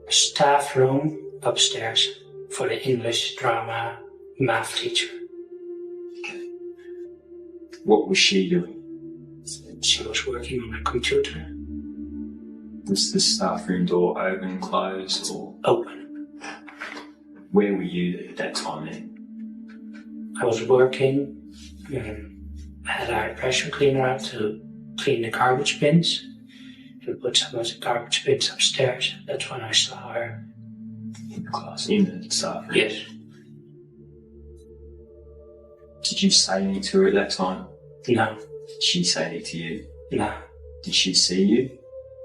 staff room upstairs for the English drama math teacher. Okay. What was she doing? She was working on a computer. Was the staff room door open, closed, or? Open. Where were you at that time then? I was working, had our pressure cleaner out to clean the garbage bins. We put some of the garbage bins upstairs. That's when I saw her. In the class, in the staff room? Yes. Did you say anything to her at that time? No. Did she say anything to you? No. Did she see you?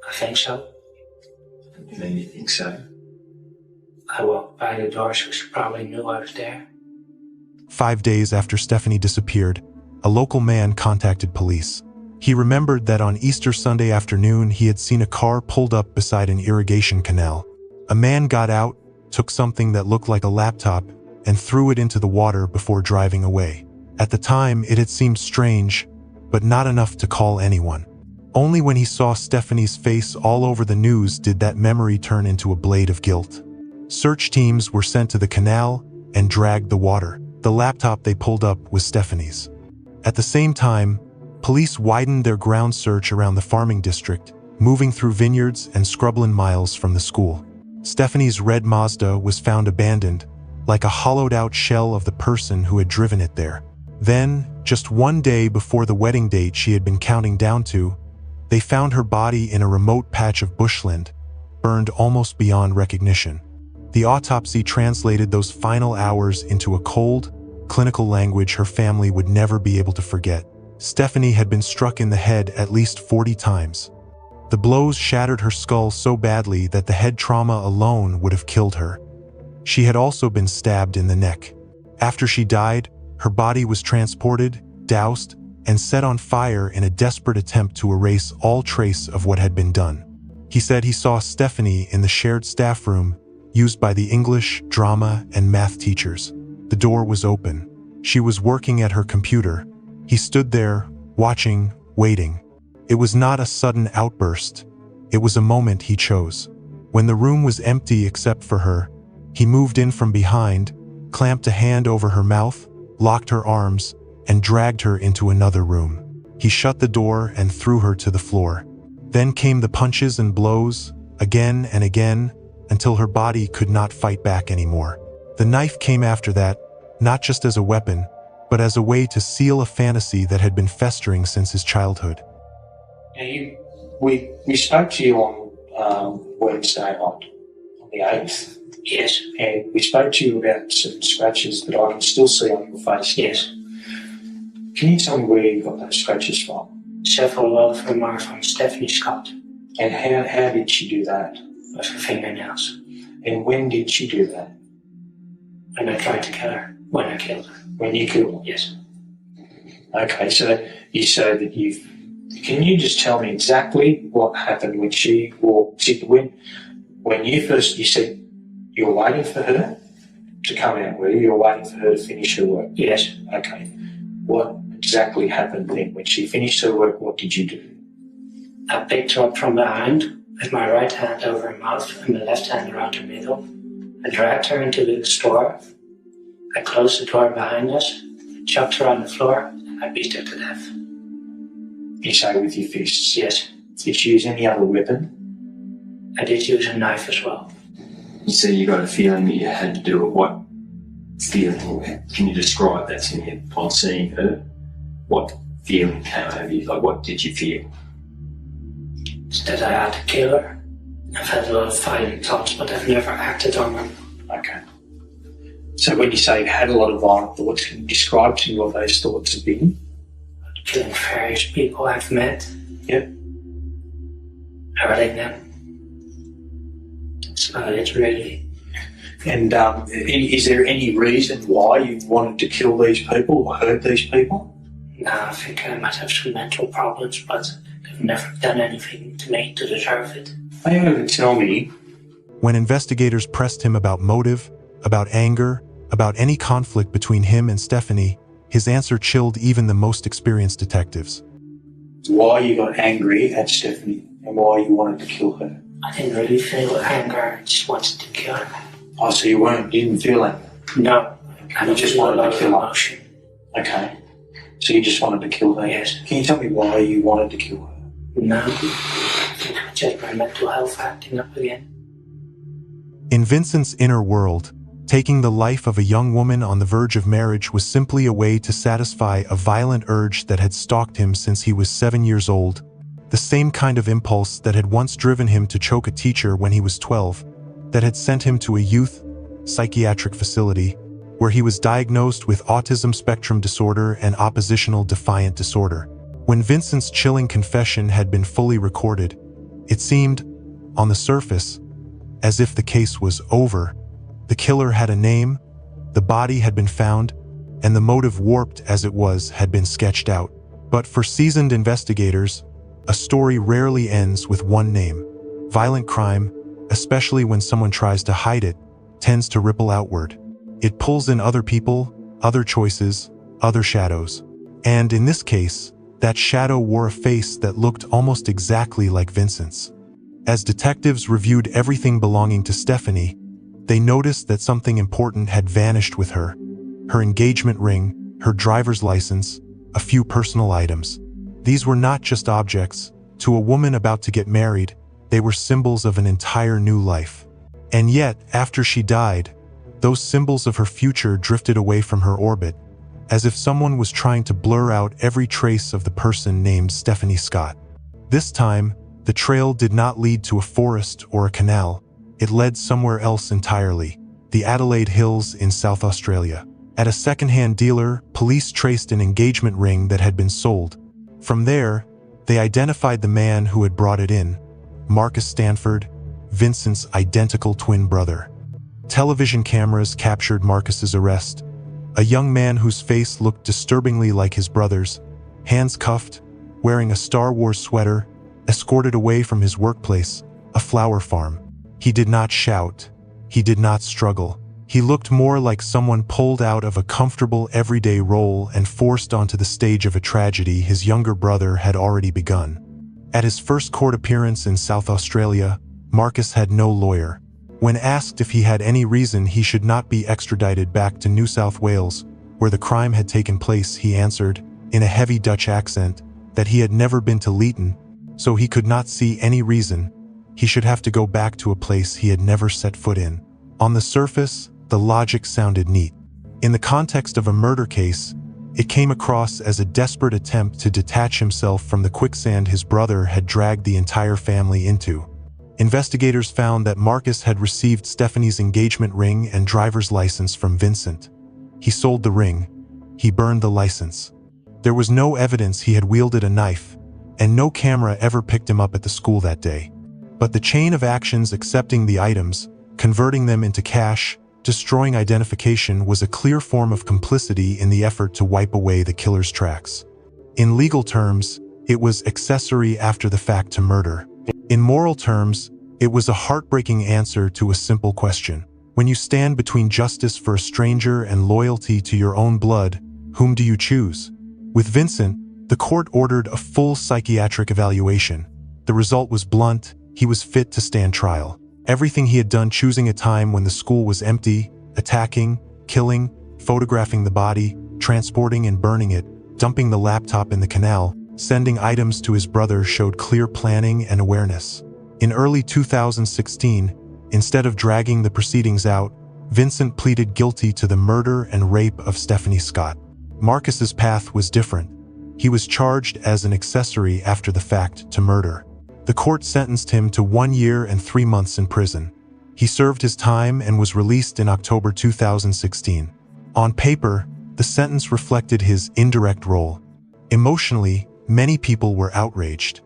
I think so. It made me think so. I walked by the door, so she probably knew I was there. 5 days after Stephanie disappeared, a local man contacted police. He remembered that on Easter Sunday afternoon he had seen a car pulled up beside an irrigation canal. A man got out, took something that looked like a laptop, and threw it into the water before driving away. At the time, it had seemed strange, but not enough to call anyone. Only when he saw Stephanie's face all over the news did that memory turn into a blade of guilt. Search teams were sent to the canal and dragged the water. The laptop they pulled up was Stephanie's. At the same time, police widened their ground search around the farming district, moving through vineyards and scrubland miles from the school. Stephanie's red Mazda was found abandoned, like a hollowed-out shell of the person who had driven it there. Then, just one day before the wedding date she had been counting down to, They found her body in a remote patch of bushland, burned almost beyond recognition. The autopsy translated those final hours into a cold, clinical language her family would never be able to forget. Stephanie had been struck in the head at least 40 times. The blows shattered her skull so badly that the head trauma alone would have killed her. She had also been stabbed in the neck. After she died, her body was transported, doused, and set on fire in a desperate attempt to erase all trace of what had been done. He said he saw Stephanie in the shared staff room used by the English, drama, and math teachers. The door was open. She was working at her computer. He stood there, watching, waiting. It was not a sudden outburst. It was a moment he chose. When the room was empty except for her, he moved in from behind, clamped a hand over her mouth, locked her arms, and dragged her into another room. He shut the door and threw her to the floor. Then came the punches and blows, again and again, until her body could not fight back anymore. The knife came after that, not just as a weapon, but as a way to seal a fantasy that had been festering since his childhood. We spoke to you on Wednesday night, on the 8th. Yes. And we spoke to you about some scratches that I can still see on your face. Yes. Can you tell me where you got those scratches from? Several of them are from Stephanie Scott. And how did she do that? With her fingernails. And when did she do that? When I tried to kill her. When I killed her. When you killed her? Yes. Okay, so you say that can you just tell me exactly what happened when she walked, when you said you were waiting for her to come out, were you? You were waiting for her to finish her work? Yes. Okay. What exactly happened then? When she finished her work, what did you do? I picked her up from behind with my right hand over her mouth and my left hand around her middle. I dragged her into the store. I closed the door behind us, chucked her on the floor, and I beat her to death. You say with your fists? Yes. Did you use any other weapon? I did use a knife as well. You say you got a feeling that you had to do it. What feeling? Can you describe that to me upon seeing her? What feeling came over you? Like, what did you feel? It's that I had to kill her. I've had a lot of violent thoughts, but I've never acted on them. Okay. So when you say you had a lot of violent thoughts, can you describe to me what those thoughts have been? Killing various people I've met. Yep. Hurting them. That's about it, really. And is there any reason why you wanted to kill these people or hurt these people? No, I think I might have some mental problems, but they've never done anything to me to deserve it. Are you able to tell me? When investigators pressed him about motive, about anger, about any conflict between him and Stephanie, his answer chilled even the most experienced detectives. Why you got angry at Stephanie and why you wanted to kill her? I didn't really feel anger, I just wanted to kill her. Oh, so you didn't feel anger? No. You just wanted to kill her? Okay. So you just wanted to kill her? Yes. Can you tell me why you wanted to kill her? No. I think it's just my mental health acting up again. In Vincent's inner world, taking the life of a young woman on the verge of marriage was simply a way to satisfy a violent urge that had stalked him since he was 7 years old, the same kind of impulse that had once driven him to choke a teacher when he was 12, that had sent him to a youth psychiatric facility where he was diagnosed with autism spectrum disorder and oppositional defiant disorder. When Vincent's chilling confession had been fully recorded, it seemed, on the surface, as if the case was over. The killer had a name, the body had been found, and the motive, warped as it was, had been sketched out. But for seasoned investigators, a story rarely ends with one name. Violent crime, especially when someone tries to hide it, tends to ripple outward. It pulls in other people, other choices, other shadows. And in this case, that shadow wore a face that looked almost exactly like Vincent's. As detectives reviewed everything belonging to Stephanie, they noticed that something important had vanished with her. Her engagement ring, her driver's license, a few personal items. These were not just objects. To a woman about to get married, they were symbols of an entire new life. And yet, after she died, those symbols of her future drifted away from her orbit, as if someone was trying to blur out every trace of the person named Stephanie Scott. This time, the trail did not lead to a forest or a canal. It led somewhere else entirely, the Adelaide Hills in South Australia. At a second-hand dealer, police traced an engagement ring that had been sold. From there, they identified the man who had brought it in, Marcus Stanford, Vincent's identical twin brother. Television cameras captured Marcus's arrest, a young man whose face looked disturbingly like his brother's, hands cuffed, wearing a Star Wars sweater, escorted away from his workplace, a flower farm. He did not shout. He did not struggle. He looked more like someone pulled out of a comfortable everyday role and forced onto the stage of a tragedy his younger brother had already begun. At his first court appearance in South Australia, Marcus had no lawyer. When asked if he had any reason he should not be extradited back to New South Wales, where the crime had taken place, he answered, in a heavy Dutch accent, that he had never been to Leeton, so he could not see any reason he should have to go back to a place he had never set foot in. On the surface, the logic sounded neat. In the context of a murder case, it came across as a desperate attempt to detach himself from the quicksand his brother had dragged the entire family into. Investigators found that Marcus had received Stephanie's engagement ring and driver's license from Vincent. He sold the ring. He burned the license. There was no evidence he had wielded a knife, and no camera ever picked him up at the school that day. But the chain of actions accepting the items, converting them into cash, destroying identification was a clear form of complicity in the effort to wipe away the killer's tracks. In legal terms, it was accessory after the fact to murder. In moral terms, it was a heartbreaking answer to a simple question. When you stand between justice for a stranger and loyalty to your own blood, whom do you choose? With Vincent, the court ordered a full psychiatric evaluation. The result was blunt: he was fit to stand trial. Everything he had done, choosing a time when the school was empty, attacking, killing, photographing the body, transporting and burning it, dumping the laptop in the canal, sending items to his brother, showed clear planning and awareness. In early 2016, instead of dragging the proceedings out, Vincent pleaded guilty to the murder and rape of Stephanie Scott. Marcus's path was different. He was charged as an accessory after the fact to murder. The court sentenced him to 1 year and 3 months in prison. He served his time and was released in October 2016. On paper, the sentence reflected his indirect role. Emotionally, many people were outraged.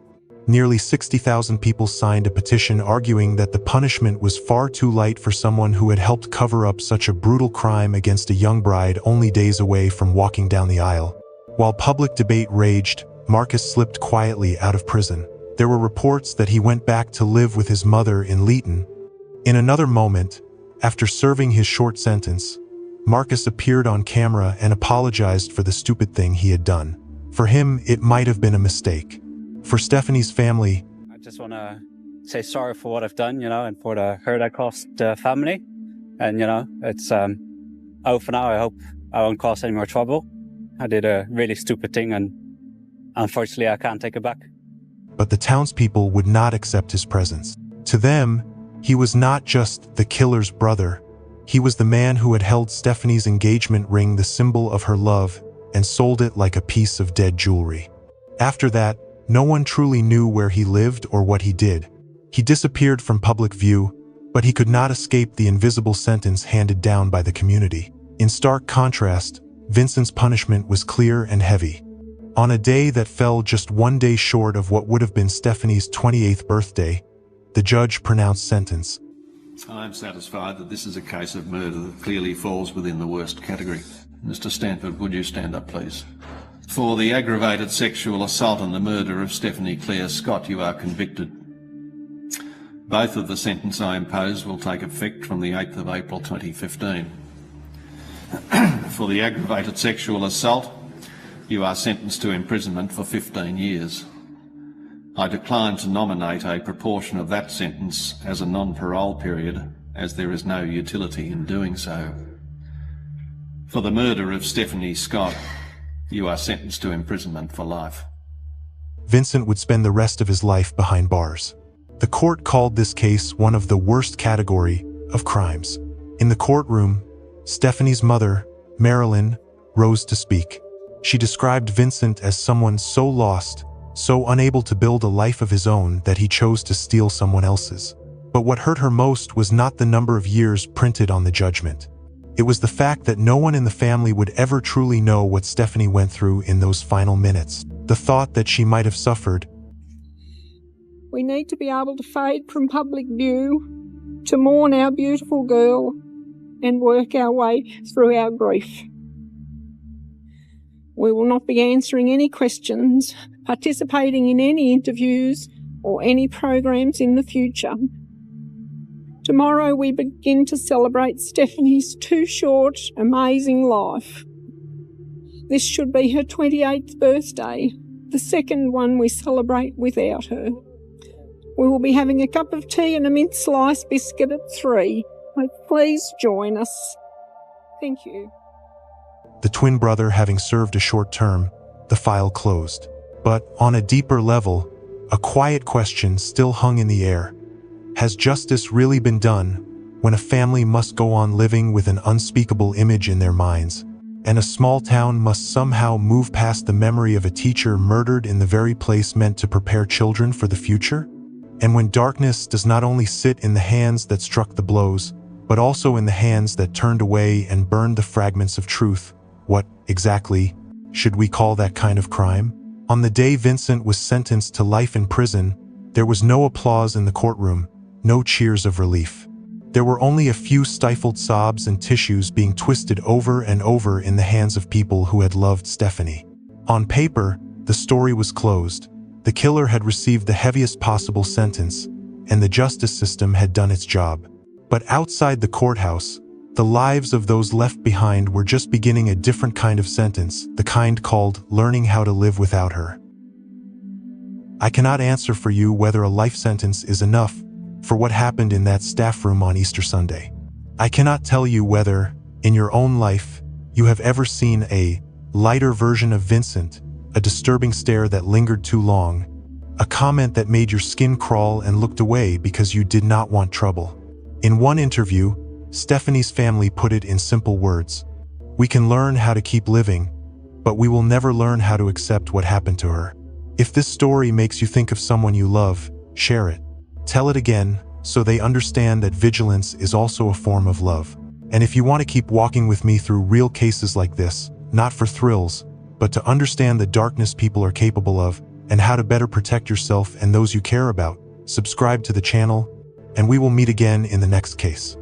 Nearly 60,000 people signed a petition arguing that the punishment was far too light for someone who had helped cover up such a brutal crime against a young bride only days away from walking down the aisle. While public debate raged, Marcus slipped quietly out of prison. There were reports that he went back to live with his mother in Leeton. In another moment, after serving his short sentence, Marcus appeared on camera and apologized for the stupid thing he had done. For him, it might have been a mistake. For Stephanie's family, I just want to say sorry for what I've done, and for the hurt I caused the family. And, it's over for now. I hope I won't cause any more trouble. I did a really stupid thing, and unfortunately, I can't take it back. But the townspeople would not accept his presence. To them, he was not just the killer's brother. He was the man who had held Stephanie's engagement ring, the symbol of her love, and sold it like a piece of dead jewelry. After that, no one truly knew where he lived or what he did. He disappeared from public view, but he could not escape the invisible sentence handed down by the community. In stark contrast, Vincent's punishment was clear and heavy. On a day that fell just 1 day short of what would have been Stephanie's 28th birthday, the judge pronounced sentence. I am satisfied that this is a case of murder that clearly falls within the worst category. Mr. Stanford, would you stand up, please? For the aggravated sexual assault and the murder of Stephanie Claire Scott, you are convicted. Both of the sentence I impose will take effect from the 8th of April 2015. For the aggravated sexual assault, you are sentenced to imprisonment for 15 years. I decline to nominate a proportion of that sentence as a non-parole period, as there is no utility in doing so. For the murder of Stephanie Scott, you are sentenced to imprisonment for life. Vincent would spend the rest of his life behind bars. The court called this case one of the worst category of crimes. In the courtroom, Stephanie's mother, Marilyn, rose to speak. She described Vincent as someone so lost, so unable to build a life of his own that he chose to steal someone else's. But what hurt her most was not the number of years printed on the judgment. It was the fact that no one in the family would ever truly know what Stephanie went through in those final minutes. The thought that she might have suffered. We need to be able to fade from public view, to mourn our beautiful girl, and work our way through our grief. We will not be answering any questions, participating in any interviews, or any programs in the future. Tomorrow we begin to celebrate Stephanie's too short, amazing life. This should be her 28th birthday, the second one we celebrate without her. We will be having a cup of tea and a mint slice biscuit at 3. So please join us. Thank you. The twin brother having served a short term, the file closed. But on a deeper level, a quiet question still hung in the air. Has justice really been done when a family must go on living with an unspeakable image in their minds, and a small town must somehow move past the memory of a teacher murdered in the very place meant to prepare children for the future? And when darkness does not only sit in the hands that struck the blows, but also in the hands that turned away and burned the fragments of truth, what, exactly, should we call that kind of crime? On the day Vincent was sentenced to life in prison, there was no applause in the courtroom, no cheers of relief. There were only a few stifled sobs and tissues being twisted over and over in the hands of people who had loved Stephanie. On paper, the story was closed. The killer had received the heaviest possible sentence, and the justice system had done its job. But outside the courthouse, the lives of those left behind were just beginning a different kind of sentence, the kind called learning how to live without her. I cannot answer for you whether a life sentence is enough for what happened in that staff room on Easter Sunday. I cannot tell you whether, in your own life, you have ever seen a lighter version of Vincent, a disturbing stare that lingered too long, a comment that made your skin crawl and looked away because you did not want trouble. In one interview, Stephanie's family put it in simple words. We can learn how to keep living, but we will never learn how to accept what happened to her. If this story makes you think of someone you love, share it. Tell it again, so they understand that vigilance is also a form of love. And if you want to keep walking with me through real cases like this, not for thrills, but to understand the darkness people are capable of, and how to better protect yourself and those you care about, subscribe to the channel, and we will meet again in the next case.